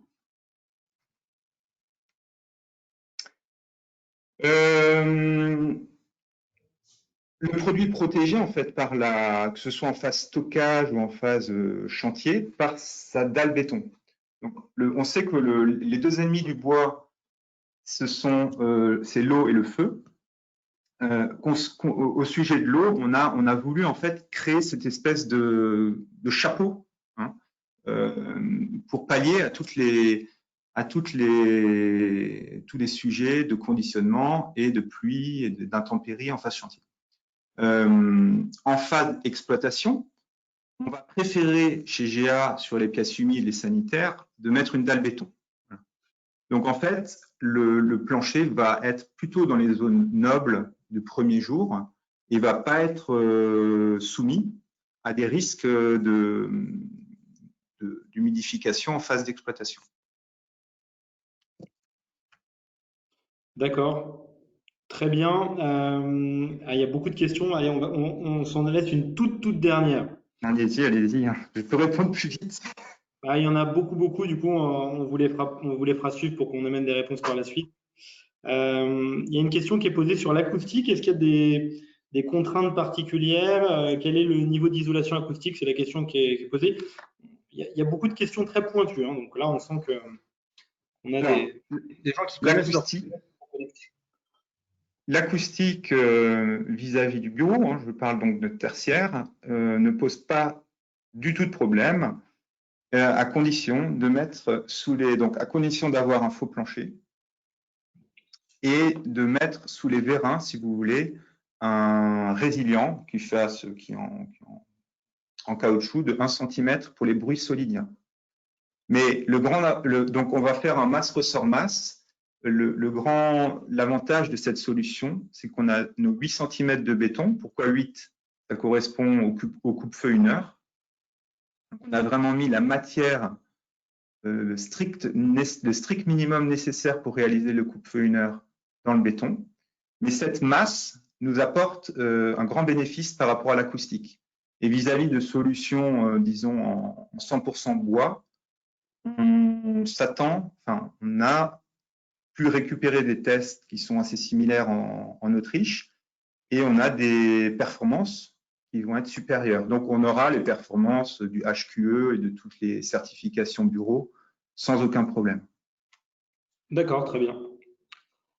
Le produit protégé, en fait, que ce soit en phase stockage ou en phase chantier, par sa dalle béton. Donc, on sait que les deux ennemis du bois, c'est l'eau et le feu. Au sujet de l'eau, on a voulu en fait créer cette espèce de chapeau, hein, pour pallier à tous les sujets de conditionnement et de pluie et d'intempéries en phase chantier. En phase exploitation, on va préférer chez GA, sur les pièces humides et sanitaires, de mettre une dalle béton. Donc en fait, le plancher va être plutôt dans les zones nobles du premier jour et va pas être soumis à des risques d'humidification en phase d'exploitation. D'accord. Très bien. Il y a beaucoup de questions. Allez, on s'en laisse une toute dernière. Allez-y, allez-y. Je peux répondre plus vite. Il y en a beaucoup. Du coup, on vous les fera suivre pour qu'on amène des réponses par la suite. Il y a une question qui est posée sur l'acoustique. Est-ce qu'il y a des contraintes particulières? Quel est le niveau d'isolation acoustique? C'est la question qui est posée. Il y a beaucoup de questions très pointues. Hein, donc là, on sent qu'on a des gens qui connaissent l'acoustique vis-à-vis du bureau, hein, je parle donc de tertiaire, ne pose pas du tout de problème, à condition de mettre à condition d'avoir un faux plancher et de mettre sous les vérins, si vous voulez, un résilient qui en caoutchouc de 1 cm pour les bruits solidiens. Mais donc on va faire un masse-ressort-masse. L'avantage de cette solution, c'est qu'on a nos 8 cm de béton. Pourquoi 8? Ça correspond au coupe-feu 1 heure. On a vraiment mis la matière le strict minimum nécessaire pour réaliser le coupe-feu 1 heure dans le béton. Mais cette masse nous apporte un grand bénéfice par rapport à l'acoustique. Et vis-à-vis de solutions, disons, en 100% bois, on a pu récupérer des tests qui sont assez similaires en Autriche et on a des performances qui vont être supérieures. Donc, on aura les performances du HQE et de toutes les certifications bureau sans aucun problème. D'accord, très bien.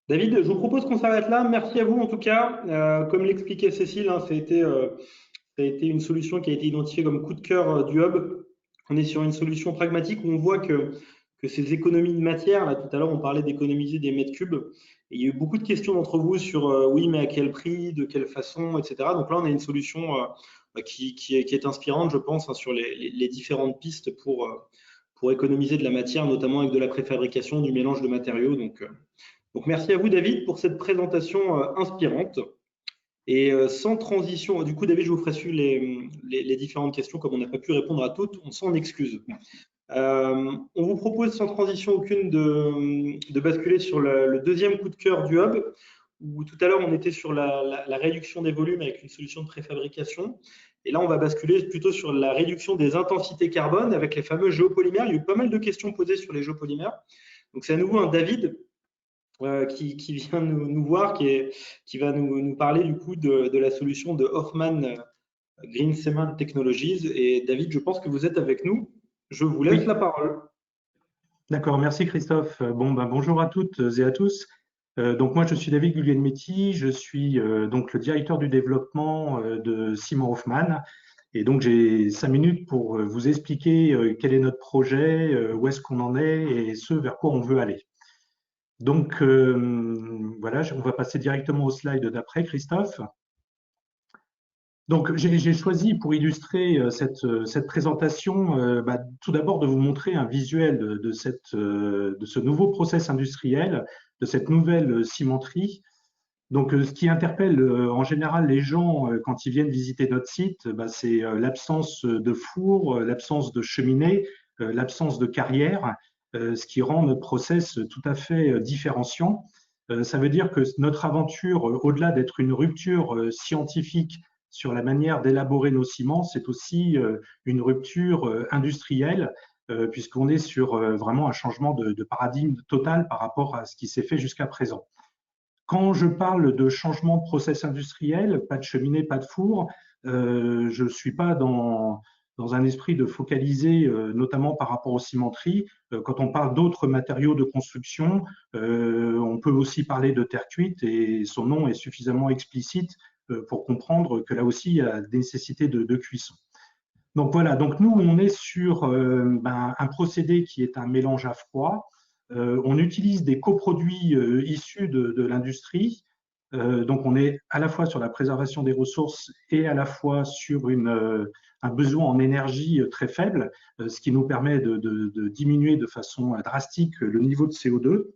David, je vous propose qu'on s'arrête là. Merci à vous en tout cas. Comme l'expliquait Cécile, hein, ça a été une solution qui a été identifiée comme coup de cœur du hub. On est sur une solution pragmatique où on voit que ces économies de matière, là tout à l'heure on parlait d'économiser des mètres cubes, et il y a eu beaucoup de questions d'entre vous sur oui mais à quel prix, de quelle façon, etc. Donc là on a une solution qui est inspirante je pense hein, sur les différentes pistes pour économiser de la matière, notamment avec de la préfabrication, du mélange de matériaux. Donc merci à vous David pour cette présentation inspirante. Et sans transition, du coup David, je vous ferai suivre les différentes questions, comme on n'a pas pu répondre à toutes, on s'en excuse. On vous propose sans transition aucune de basculer sur le deuxième coup de cœur du hub, où tout à l'heure on était sur la réduction des volumes avec une solution de préfabrication. Et là, on va basculer plutôt sur la réduction des intensités carbone avec les fameux géopolymères. Il y a eu pas mal de questions posées sur les géopolymères. Donc c'est à nouveau un David qui vient nous voir, qui va nous parler du coup de la solution de Hoffmann Green Cement Technologies. Et David, je pense que vous êtes avec nous. Je vous laisse la parole. D'accord, merci Christophe. Bonjour à toutes et à tous. Donc moi, je suis David Guglielmetti, je suis donc le directeur du développement de Ciment Hoffmann. Et donc j'ai 5 minutes pour vous expliquer quel est notre projet, où est-ce qu'on en est et ce vers quoi on veut aller. Donc voilà, on va passer directement au slide d'après, Christophe. Donc, j'ai choisi pour illustrer cette présentation, tout d'abord de vous montrer un visuel de ce nouveau process industriel, de cette nouvelle cimenterie. Donc, ce qui interpelle en général les gens quand ils viennent visiter notre site, c'est l'absence de four, l'absence de cheminée, l'absence de carrière, ce qui rend notre process tout à fait différenciant. Ça veut dire que notre aventure, au-delà d'être une rupture scientifique sur la manière d'élaborer nos ciments, c'est aussi une rupture industrielle, puisqu'on est sur vraiment un changement de paradigme total par rapport à ce qui s'est fait jusqu'à présent. Quand je parle de changement de process industriel, pas de cheminée, pas de four, je ne suis pas dans un esprit de focaliser, notamment par rapport aux cimenteries. Quand on parle d'autres matériaux de construction, on peut aussi parler de terre cuite et son nom est suffisamment explicite pour comprendre que là aussi, il y a des nécessités de cuisson. Donc voilà, donc nous, on est sur un procédé qui est un mélange à froid. On utilise des coproduits issus de l'industrie. Donc on est à la fois sur la préservation des ressources et à la fois sur un besoin en énergie très faible, ce qui nous permet de diminuer de façon drastique le niveau de CO2.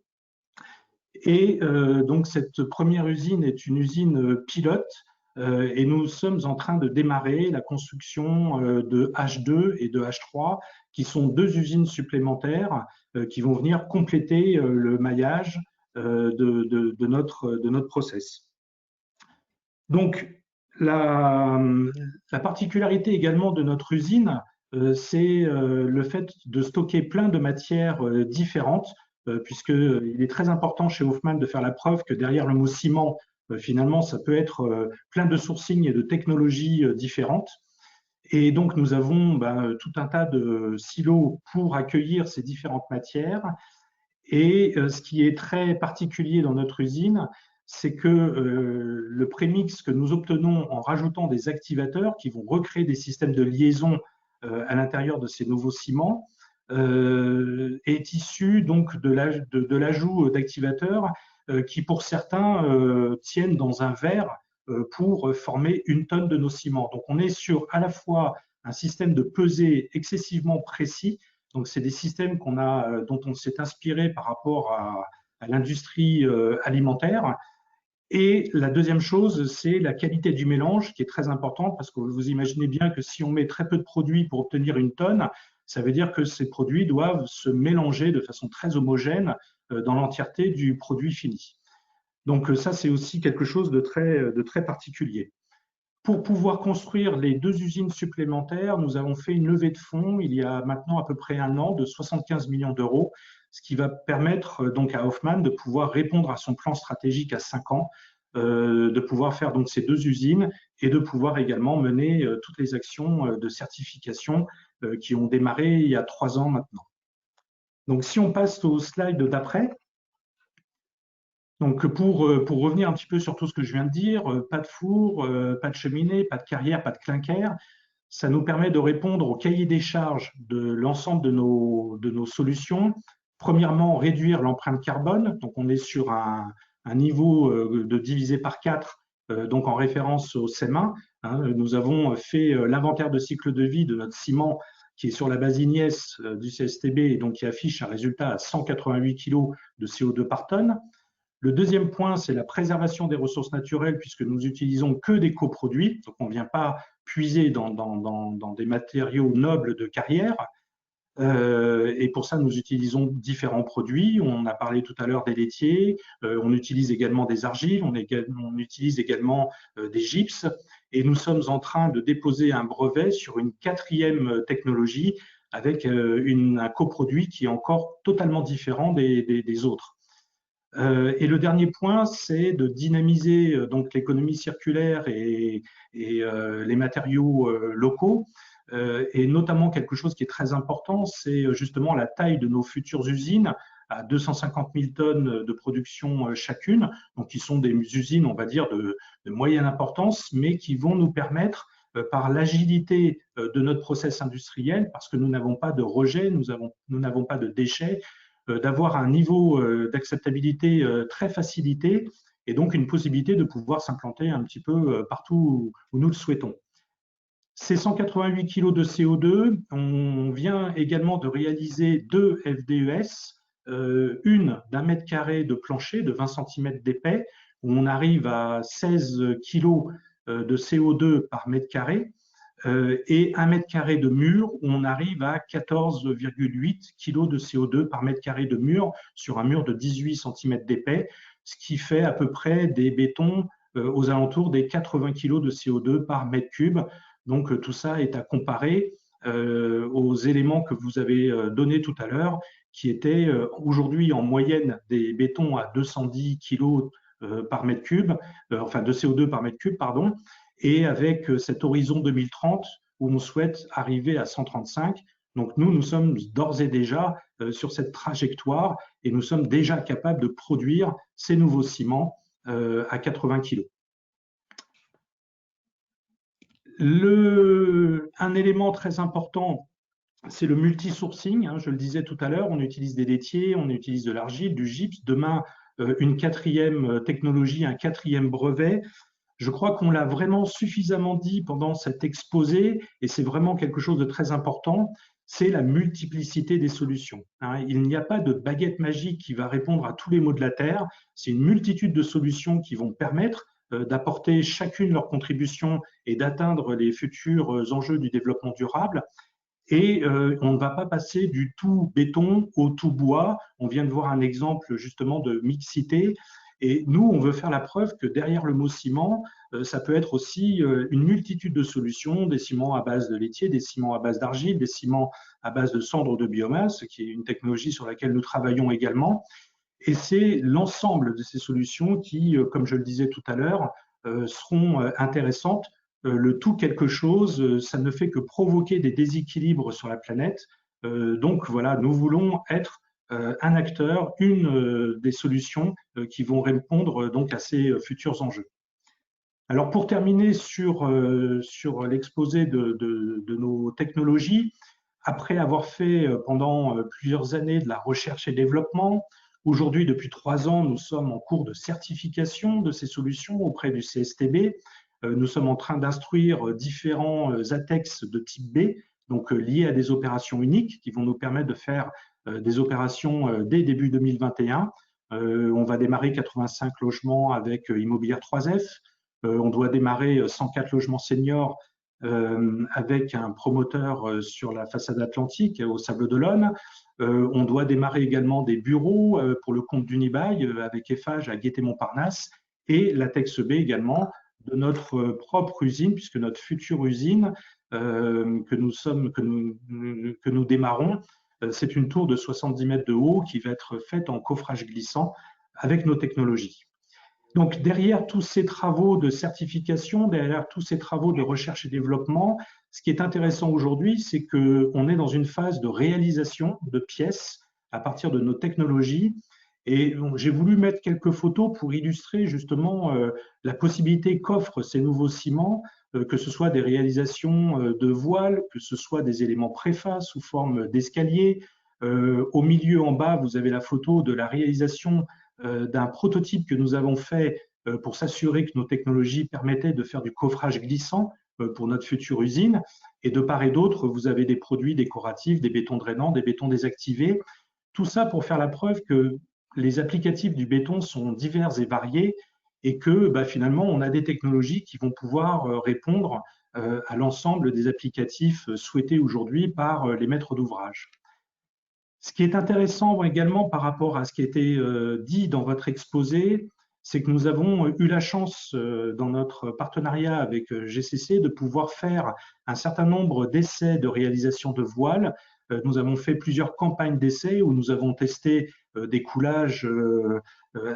Et donc cette première usine est une usine pilote et nous sommes en train de démarrer la construction de H2 et de H3 qui sont 2 usines supplémentaires qui vont venir compléter le maillage de notre process. Donc la particularité également de notre usine, c'est le fait de stocker plein de matières différentes, puisqu'il est très important chez Hoffmann de faire la preuve que derrière le mot ciment, finalement, ça peut être plein de sourcing et de technologies différentes. Et donc, nous avons tout un tas de silos pour accueillir ces différentes matières. Et ce qui est très particulier dans notre usine, c'est que le prémix que nous obtenons en rajoutant des activateurs qui vont recréer des systèmes de liaison à l'intérieur de ces nouveaux ciments est issu donc de l'ajout d'activateurs qui, pour certains, tiennent dans un verre pour former 1 tonne de nos ciments. Donc, on est sur à la fois un système de pesée excessivement précis. Donc, c'est des systèmes dont on s'est inspiré par rapport à l'industrie alimentaire. Et la deuxième chose, c'est la qualité du mélange qui est très importante parce que vous imaginez bien que si on met très peu de produits pour obtenir 1 tonne, ça veut dire que ces produits doivent se mélanger de façon très homogène dans l'entièreté du produit fini. Donc ça, c'est aussi quelque chose de très particulier. Pour pouvoir construire les 2 usines supplémentaires, nous avons fait une levée de fonds il y a maintenant à peu près 1 an de 75 millions d'euros, ce qui va permettre donc à Hoffmann de pouvoir répondre à son plan stratégique à 5 ans de pouvoir faire donc ces 2 usines et de pouvoir également mener toutes les actions de certification qui ont démarré il y a 3 ans maintenant. Donc, si on passe au slide d'après, donc pour revenir un petit peu sur tout ce que je viens de dire, pas de four, pas de cheminée, pas de carrière, pas de clinker, ça nous permet de répondre au cahier des charges de l'ensemble de nos solutions. Premièrement, réduire l'empreinte carbone. Donc, on est sur un niveau de divisé par 4, donc en référence au CEM1. Nous avons fait l'inventaire de cycle de vie de notre ciment qui est sur la base IGNIS du CSTB et donc qui affiche un résultat à 188 kg de CO2 par tonne. Le deuxième point, c'est la préservation des ressources naturelles puisque nous utilisons que des coproduits. Donc, on ne vient pas puiser dans des matériaux nobles de carrière. Et pour ça, nous utilisons différents produits. On a parlé tout à l'heure des laitiers. On utilise également des argiles. On utilise également des gypses. Et nous sommes en train de déposer un brevet sur une 4e technologie avec un coproduit qui est encore totalement différent des autres. Et le dernier point, c'est de dynamiser donc l'économie circulaire et les matériaux locaux. Et notamment quelque chose qui est très important, c'est justement la taille de nos futures usines à 250 000 tonnes de production chacune, donc qui sont des usines, on va dire, de moyenne importance, mais qui vont nous permettre, par l'agilité de notre process industriel, parce que nous n'avons pas de rejet, nous n'avons pas de déchets, d'avoir un niveau d'acceptabilité très facilité et donc une possibilité de pouvoir s'implanter un petit peu partout où nous le souhaitons. Ces 188 kg de CO2, on vient également de réaliser 2 FDES, une d'1 mètre carré de plancher de 20 cm d'épais, où on arrive à 16 kg de CO2 par mètre carré, et 1 mètre carré de mur, où on arrive à 14,8 kg de CO2 par mètre carré de mur sur un mur de 18 cm d'épais, ce qui fait à peu près des bétons aux alentours des 80 kg de CO2 par mètre cube. Donc tout ça est à comparer aux éléments que vous avez donnés tout à l'heure, qui étaient aujourd'hui en moyenne des bétons à 210 kg par mètre cube, enfin de CO2 par mètre cube, pardon, et avec cet horizon 2030 où on souhaite arriver à 135. Donc nous sommes d'ores et déjà sur cette trajectoire et nous sommes déjà capables de produire ces nouveaux ciments à 80 kg. Un élément très important, c'est le multi-sourcing. Je le disais tout à l'heure, on utilise des laitiers, on utilise de l'argile, du gypse. Demain, une 4e technologie, un 4e brevet. Je crois qu'on l'a vraiment suffisamment dit pendant cet exposé, et c'est vraiment quelque chose de très important, c'est la multiplicité des solutions. Il n'y a pas de baguette magique qui va répondre à tous les maux de la Terre, c'est une multitude de solutions qui vont permettre d'apporter chacune leur contribution et d'atteindre les futurs enjeux du développement durable. Et on ne va pas passer du tout béton au tout bois. On vient de voir un exemple justement de mixité. Et nous, on veut faire la preuve que derrière le mot ciment, ça peut être aussi une multitude de solutions, des ciments à base de laitier, des ciments à base d'argile, des ciments à base de cendres de biomasse, qui est une technologie sur laquelle nous travaillons également. Et c'est l'ensemble de ces solutions qui, comme je le disais tout à l'heure, seront intéressantes. Le tout quelque chose, ça ne fait que provoquer des déséquilibres sur la planète. Donc voilà, nous voulons être un acteur, une des solutions qui vont répondre donc à ces futurs enjeux. Alors pour terminer sur l'exposé de nos technologies, après avoir fait pendant plusieurs années de la recherche et développement, aujourd'hui depuis 3 ans, nous sommes en cours de certification de ces solutions auprès du CSTB. Nous sommes en train d'instruire différents ATEX de type B, donc liés à des opérations uniques qui vont nous permettre de faire des opérations dès début 2021. On va démarrer 85 logements avec Immobilière 3F. On doit démarrer 104 logements seniors avec un promoteur sur la façade atlantique au Sables-d'Olonne. On doit démarrer également des bureaux pour le compte d'Unibail avec Eiffage à Gaîté-Montparnasse et l'ATEX B également de notre propre usine, puisque notre future usine que nous démarrons, c'est une tour de 70 mètres de haut qui va être faite en coffrage glissant avec nos technologies. Donc, derrière tous ces travaux de certification, derrière tous ces travaux de recherche et développement, ce qui est intéressant aujourd'hui, c'est qu'on est dans une phase de réalisation de pièces à partir de nos technologies. Et j'ai voulu mettre quelques photos pour illustrer justement la possibilité qu'offrent ces nouveaux ciments, que ce soit des réalisations de voiles, que ce soit des éléments préfaces sous forme d'escalier. Au milieu, en bas, vous avez la photo de la réalisation d'un prototype que nous avons fait pour s'assurer que nos technologies permettaient de faire du coffrage glissant pour notre future usine. Et de part et d'autre, vous avez des produits décoratifs, des bétons drainants, des bétons désactivés. Tout ça pour faire la preuve que les applicatifs du béton sont divers et variés et que finalement, on a des technologies qui vont pouvoir répondre à l'ensemble des applicatifs souhaités aujourd'hui par les maîtres d'ouvrage. Ce qui est intéressant également par rapport à ce qui a été dit dans votre exposé, c'est que nous avons eu la chance dans notre partenariat avec GCC de pouvoir faire un certain nombre d'essais de réalisation de voiles. Nous avons fait plusieurs campagnes d'essais où nous avons testé des coulages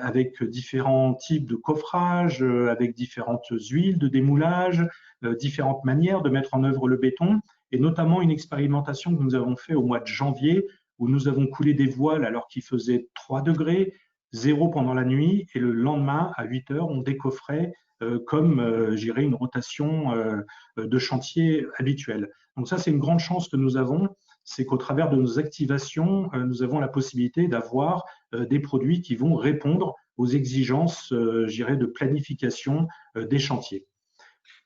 avec différents types de coffrage, avec différentes huiles de démoulage, différentes manières de mettre en œuvre le béton, et notamment une expérimentation que nous avons fait au mois de janvier où nous avons coulé des voiles alors qu'il faisait 3 degrés, 0 pendant la nuit, et le lendemain, à 8 heures, on décoffrait comme, j'irais, une rotation de chantier habituelle. Donc ça, c'est une grande chance que nous avons, c'est qu'au travers de nos activations, nous avons la possibilité d'avoir des produits qui vont répondre aux exigences, j'irais, de planification des chantiers.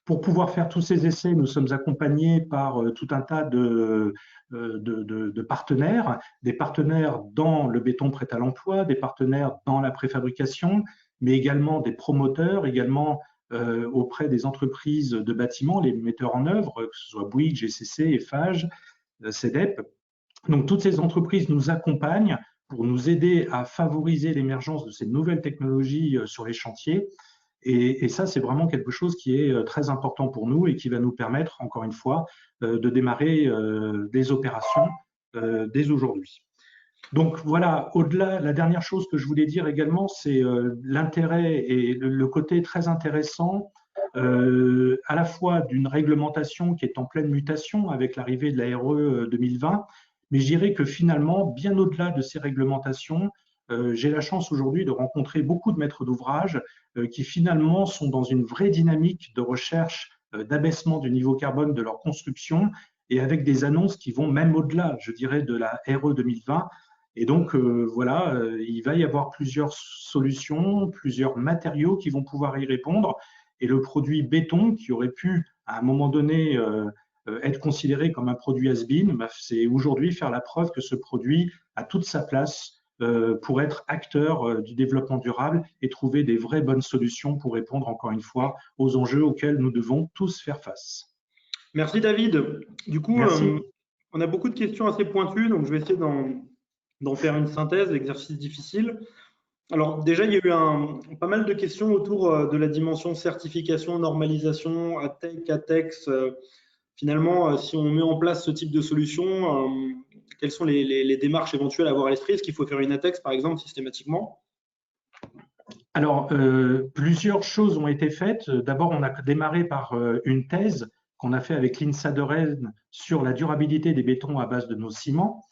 Pour pouvoir faire tous ces essais, nous sommes accompagnés par tout un tas de partenaires, des partenaires dans le béton prêt à l'emploi, des partenaires dans la préfabrication, mais également des promoteurs, également auprès des entreprises de bâtiments, les metteurs en œuvre, que ce soit Bouygues, GCC, Eiffage, CEDEP. Donc toutes ces entreprises nous accompagnent pour nous aider à favoriser l'émergence de ces nouvelles technologies sur les chantiers. Et ça, c'est vraiment quelque chose qui est très important pour nous et qui va nous permettre, encore une fois, de démarrer des opérations dès aujourd'hui. Donc voilà, au-delà, la dernière chose que je voulais dire également, c'est l'intérêt et le côté très intéressant à la fois d'une réglementation qui est en pleine mutation avec l'arrivée de la RE 2020, mais je dirais que finalement, bien au-delà de ces réglementations, j'ai la chance aujourd'hui de rencontrer beaucoup de maîtres d'ouvrage qui finalement sont dans une vraie dynamique de recherche d'abaissement du niveau carbone de leur construction et avec des annonces qui vont même au-delà, je dirais, de la RE 2020. Et donc, voilà, il va y avoir plusieurs solutions, plusieurs matériaux qui vont pouvoir y répondre. Et le produit béton, qui aurait pu, à un moment donné, être considéré comme un produit has-been, c'est aujourd'hui faire la preuve que ce produit a toute sa place pour être acteur du développement durable et trouver des vraies bonnes solutions pour répondre, encore une fois, aux enjeux auxquels nous devons tous faire face. Merci David. Du coup, on a beaucoup de questions assez pointues, donc je vais essayer d'en faire une synthèse, exercice difficile. Alors déjà, il y a eu pas mal de questions autour de la dimension certification, normalisation, ATEC, ATEX. Finalement, si on met en place ce type de solution, quelles sont les démarches éventuelles à avoir à l'esprit? Est-ce qu'il faut faire une ATEX, par exemple, systématiquement? Alors, plusieurs choses ont été faites. D'abord, on a démarré par une thèse qu'on a fait avec l'INSA de Rennes sur la durabilité des bétons à base de nos ciments.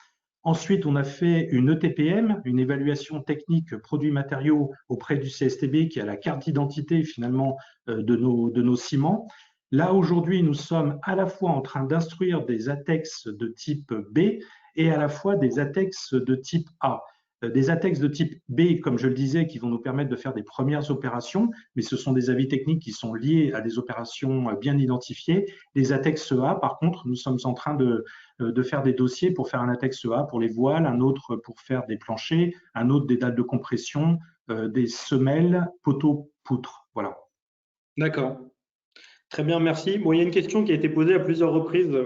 Ensuite, on a fait une ETPM, une évaluation technique produits-matériaux auprès du CSTB qui a la carte d'identité finalement de nos ciments. Là, aujourd'hui, nous sommes à la fois en train d'instruire des ATEX de type B et à la fois des ATEX de type A. Des ATEX de type B, comme je le disais, qui vont nous permettre de faire des premières opérations, mais ce sont des avis techniques qui sont liés à des opérations bien identifiées. Les ATEX A, par contre, nous sommes en train de faire des dossiers pour faire un ATEX A pour les voiles, un autre pour faire des planchers, un autre des dalles de compression, des semelles, poteaux, poutres. Voilà. D'accord. Très bien, merci. Bon, il y a une question qui a été posée à plusieurs reprises,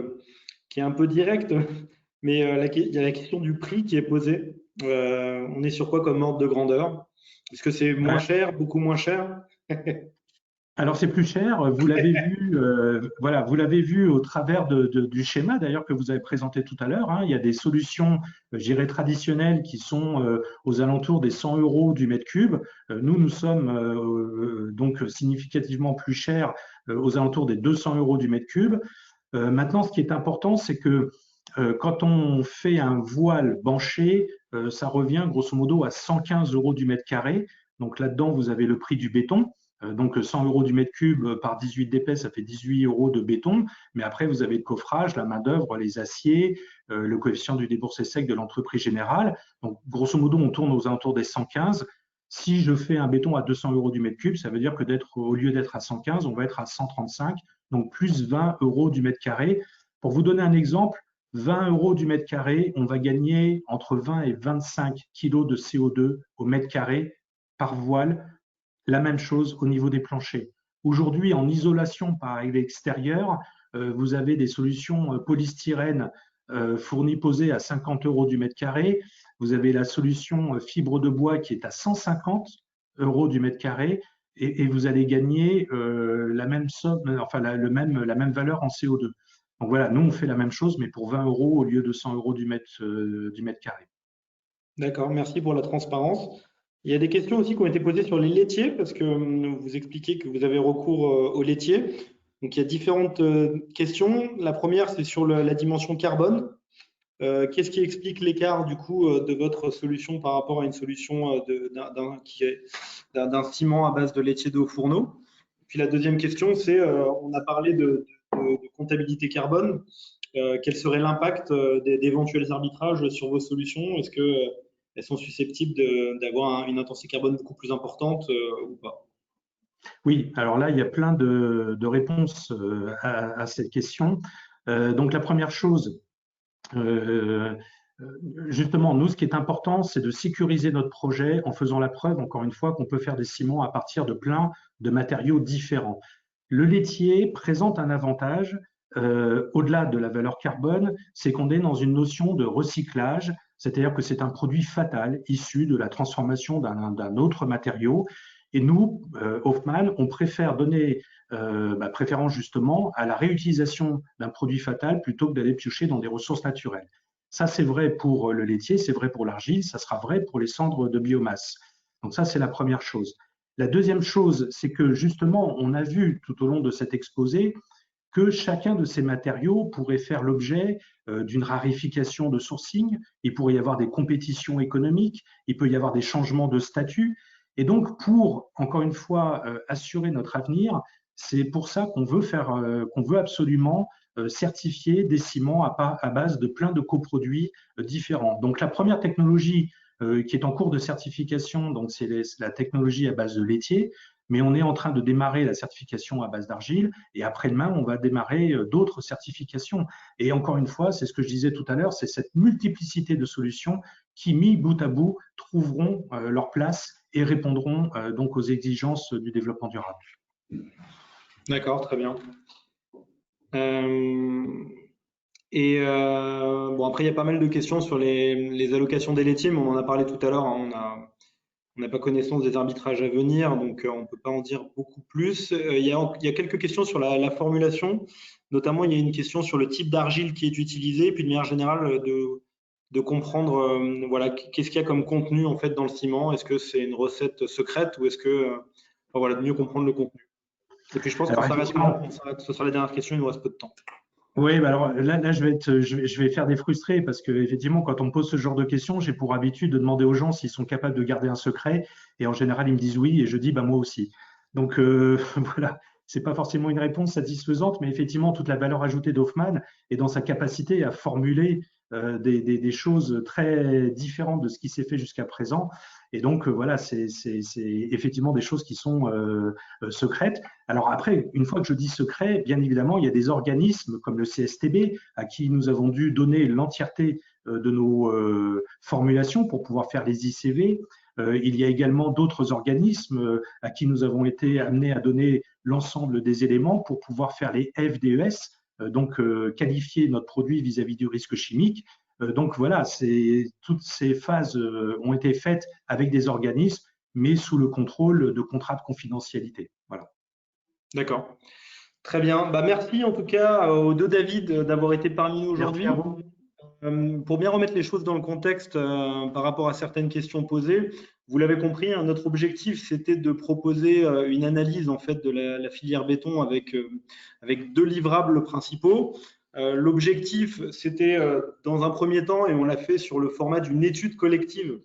qui est un peu directe, mais il y a la question du prix qui est posée. On est sur quoi comme ordre de grandeur? Est-ce que c'est moins cher, beaucoup moins cher? Alors c'est plus cher, vous l'avez vu, voilà, vous l'avez vu au travers du schéma d'ailleurs que vous avez présenté tout à l'heure, hein. Il y a des solutions, je dirais, traditionnelles qui sont aux alentours des 100 € du mètre cube. Nous sommes donc significativement plus chers, aux alentours des 200 € du mètre cube. Maintenant, ce qui est important, c'est que quand on fait un voile banché, ça revient grosso modo à 115 € du mètre carré. Donc là-dedans, vous avez le prix du béton. Donc 100 € du mètre cube par 18 d'épais, ça fait 18 € de béton. Mais après, vous avez le coffrage, la main-d'œuvre, les aciers, le coefficient du déboursé sec de l'entreprise générale. Donc grosso modo, on tourne aux alentours des 115. Si je fais un béton à 200 € du mètre cube, ça veut dire que au lieu d'être à 115, on va être à 135, donc plus 20 € du mètre carré. Pour vous donner un exemple, 20 € du mètre carré, on va gagner entre 20 et 25 kg de CO2 au mètre carré par voile. La même chose au niveau des planchers. Aujourd'hui, en isolation par l'extérieur, vous avez des solutions polystyrène fournies posées à 50 € du mètre carré. Vous avez la solution fibre de bois qui est à 150 € du mètre carré et vous allez gagner la même somme, enfin la même valeur en CO2. Donc voilà, nous on fait la même chose, mais pour 20 € au lieu de 100 € du mètre carré. D'accord, merci pour la transparence. Il y a des questions aussi qui ont été posées sur les laitiers, parce que vous expliquez que vous avez recours aux laitiers. Donc il y a différentes questions. La première, c'est sur la dimension carbone. Qu'est-ce qui explique l'écart du coup de votre solution par rapport à une solution d'un ciment à base de laitier de haut fourneau? Puis la deuxième question, c'est on a parlé de comptabilité carbone. Quel serait l'impact d'éventuels arbitrages sur vos solutions? Est-ce qu'elles sont susceptibles d'avoir une intensité carbone beaucoup plus importante ou pas? Oui, alors là, il y a plein de réponses à cette question. Donc la première chose, justement, nous, ce qui est important, c'est de sécuriser notre projet en faisant la preuve, encore une fois, qu'on peut faire des ciments à partir de plein de matériaux différents. Le laitier présente un avantage, au-delà de la valeur carbone, c'est qu'on est dans une notion de recyclage, c'est-à-dire que c'est un produit fatal issu de la transformation d'un autre matériau. Et nous, Hofmann, on préfère donner préférence justement à la réutilisation d'un produit fatal plutôt que d'aller piocher dans des ressources naturelles. Ça, c'est vrai pour le laitier, c'est vrai pour l'argile, ça sera vrai pour les cendres de biomasse. Donc ça, c'est la première chose. La deuxième chose, c'est que justement, on a vu tout au long de cet exposé que chacun de ces matériaux pourrait faire l'objet d'une rarification de sourcing, il pourrait y avoir des compétitions économiques, il peut y avoir des changements de statut. Et donc, pour, encore une fois, assurer notre avenir, c'est pour ça qu'on veut absolument certifier des ciments à base de plein de coproduits différents. Donc, la première technologie qui est en cours de certification, donc c'est la technologie à base de laitier, mais on est en train de démarrer la certification à base d'argile et après-demain, on va démarrer d'autres certifications. Et encore une fois, c'est ce que je disais tout à l'heure, c'est cette multiplicité de solutions qui, mis bout à bout, trouveront leur place et répondront donc aux exigences du développement durable. D'accord, très bien. Bon, après, il y a pas mal de questions sur les allocations des laitiers, mais on en a parlé tout à l'heure, hein, on n'a pas connaissance des arbitrages à venir, donc on ne peut pas en dire beaucoup plus. Il y a quelques questions sur la formulation, notamment il y a une question sur le type d'argile qui est utilisé, puis de manière générale de comprendre voilà, qu'est-ce qu'il y a comme contenu en fait dans le ciment. Est-ce que c'est une recette secrète ou est-ce que voilà, de mieux comprendre le contenu. Et puis je pense que ce sera la dernière question, il nous reste peu de temps. Oui, bah alors là je vais faire des frustrés parce que effectivement, quand on me pose ce genre de questions, j'ai pour habitude de demander aux gens s'ils sont capables de garder un secret, et en général ils me disent oui, et je dis bah moi aussi. Donc voilà, c'est pas forcément une réponse satisfaisante, mais effectivement toute la valeur ajoutée d'Hofmann est dans sa capacité à formuler des choses très différentes de ce qui s'est fait jusqu'à présent. Et donc voilà, c'est effectivement des choses qui sont secrètes. Alors après, une fois que je dis secret, bien évidemment, il y a des organismes comme le CSTB à qui nous avons dû donner l'entièreté de nos formulations pour pouvoir faire les ICV. Il y a également d'autres organismes à qui nous avons été amenés à donner l'ensemble des éléments pour pouvoir faire les FDES, donc qualifier notre produit vis-à-vis du risque chimique. Donc voilà, toutes ces phases ont été faites avec des organismes, mais sous le contrôle de contrats de confidentialité. Voilà. D'accord. Très bien. Bah, merci en tout cas aux deux David d'avoir été parmi nous aujourd'hui. Merci à vous. Pour bien remettre les choses dans le contexte par rapport à certaines questions posées, vous l'avez compris, hein, notre objectif c'était de proposer une analyse en fait de la filière béton avec deux livrables principaux. L'objectif c'était dans un premier temps, et on l'a fait sur le format d'une étude collective,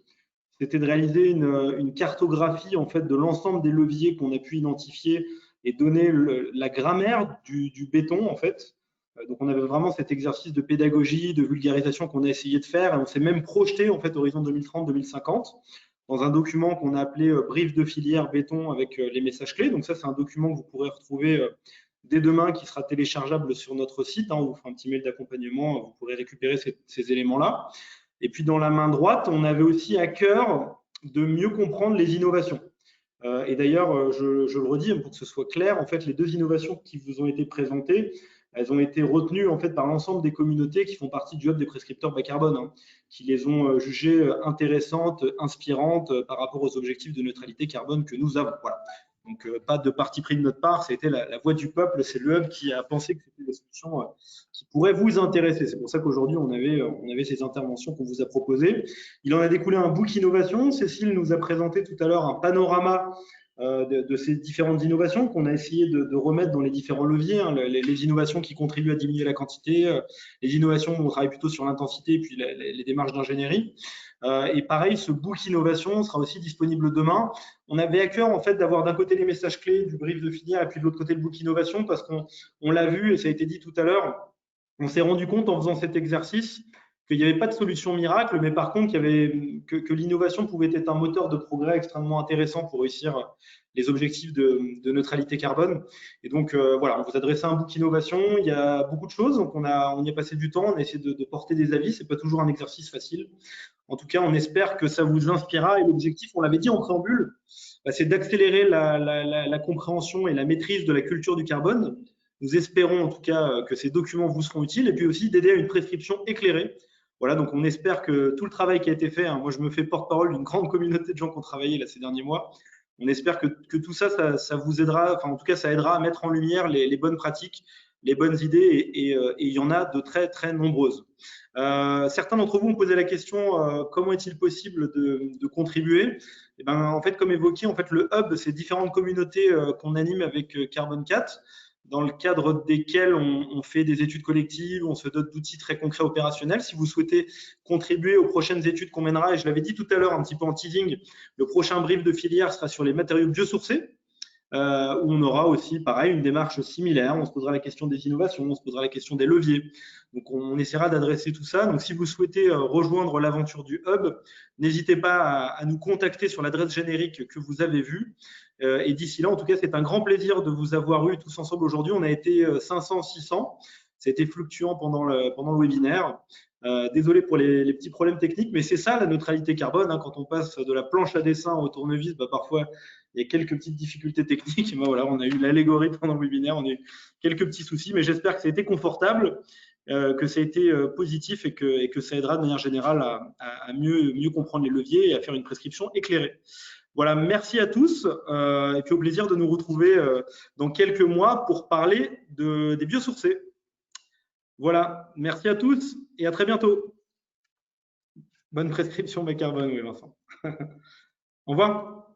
c'était de réaliser une cartographie en fait de l'ensemble des leviers qu'on a pu identifier et donner la grammaire du béton en fait. Donc on avait vraiment cet exercice de pédagogie, de vulgarisation qu'on a essayé de faire, et on s'est même projeté en fait horizon 2030-2050 dans un document qu'on a appelé brief de filière béton avec les messages clés. Donc ça c'est un document que vous pourrez retrouver dès demain, qui sera téléchargeable sur notre site. On vous fera un petit mail d'accompagnement, vous pourrez récupérer ces éléments-là. Et puis dans la main droite, on avait aussi à cœur de mieux comprendre les innovations. Et d'ailleurs, je le redis pour que ce soit clair, en fait, les deux innovations qui vous ont été présentées, elles ont été retenues en fait par l'ensemble des communautés qui font partie du hub des prescripteurs bas carbone, hein, qui les ont jugées intéressantes, inspirantes par rapport aux objectifs de neutralité carbone que nous avons. Voilà. Donc, pas de parti pris de notre part, c'était la voix du peuple, c'est le hub qui a pensé que c'était des solutions qui pourraient vous intéresser. C'est pour ça qu'aujourd'hui, on avait ces interventions qu'on vous a proposées. Il en a découlé un book innovation. Cécile nous a présenté tout à l'heure un panorama de ces différentes innovations qu'on a essayé de remettre dans les différents leviers, hein, les innovations qui contribuent à diminuer la quantité, les innovations où on travaille plutôt sur l'intensité et puis les démarches d'ingénierie. Et pareil, ce book innovation sera aussi disponible demain. On avait à cœur en fait d'avoir d'un côté les messages clés du brief de filière et puis de l'autre côté le book innovation, parce qu'on l'a vu et ça a été dit tout à l'heure, on s'est rendu compte en faisant cet exercice qu'il n'y avait pas de solution miracle, mais par contre que l'innovation pouvait être un moteur de progrès extrêmement intéressant pour réussir les objectifs de neutralité carbone. Et donc voilà, on vous adressait un book innovation. Il y a beaucoup de choses, donc on y a passé du temps, on a essayé de porter des avis. C'est pas toujours un exercice facile. En tout cas, on espère que ça vous inspirera. Et l'objectif, on l'avait dit en préambule, c'est d'accélérer la compréhension et la maîtrise de la culture du carbone. Nous espérons en tout cas que ces documents vous seront utiles, et puis aussi d'aider à une prescription éclairée. Voilà, donc on espère que tout le travail qui a été fait, hein, moi je me fais porte-parole d'une grande communauté de gens qui ont travaillé là ces derniers mois, on espère que tout ça, ça vous aidera, enfin en tout cas ça aidera à mettre en lumière les bonnes pratiques, les bonnes idées, et il y en a de très très nombreuses. Certains d'entre vous ont posé la question comment est-il possible de contribuer? Et ben, en fait, comme évoqué, en fait, le hub, c'est différentes communautés qu'on anime avec Carbone 4, dans le cadre desquelles on fait des études collectives, on se dote d'outils très concrets opérationnels. Si vous souhaitez contribuer aux prochaines études qu'on mènera, et je l'avais dit tout à l'heure un petit peu en teasing, le prochain brief de filière sera sur les matériaux biosourcés, où on aura aussi, pareil, une démarche similaire. On se posera la question des innovations, on se posera la question des leviers. Donc, on essaiera d'adresser tout ça. Donc, si vous souhaitez rejoindre l'aventure du hub, n'hésitez pas à nous contacter sur l'adresse générique que vous avez vue. Et d'ici là, en tout cas, c'est un grand plaisir de vous avoir eu tous ensemble aujourd'hui. On a été 500, 600. Ça a été fluctuant pendant le webinaire. Désolé pour les petits problèmes techniques, mais c'est ça la neutralité carbone. Hein, quand on passe de la planche à dessin au tournevis, parfois il y a quelques petites difficultés techniques. Voilà, on a eu l'allégorie pendant le webinaire, on a eu quelques petits soucis, mais j'espère que ça a été confortable, que ça a été positif et que ça aidera de manière générale à mieux comprendre les leviers et à faire une prescription éclairée. Voilà, merci à tous et puis au plaisir de nous retrouver dans quelques mois pour parler des biosourcés. Voilà, merci à tous et à très bientôt. Bonne prescription bas carbone, oui, Vincent. Au revoir.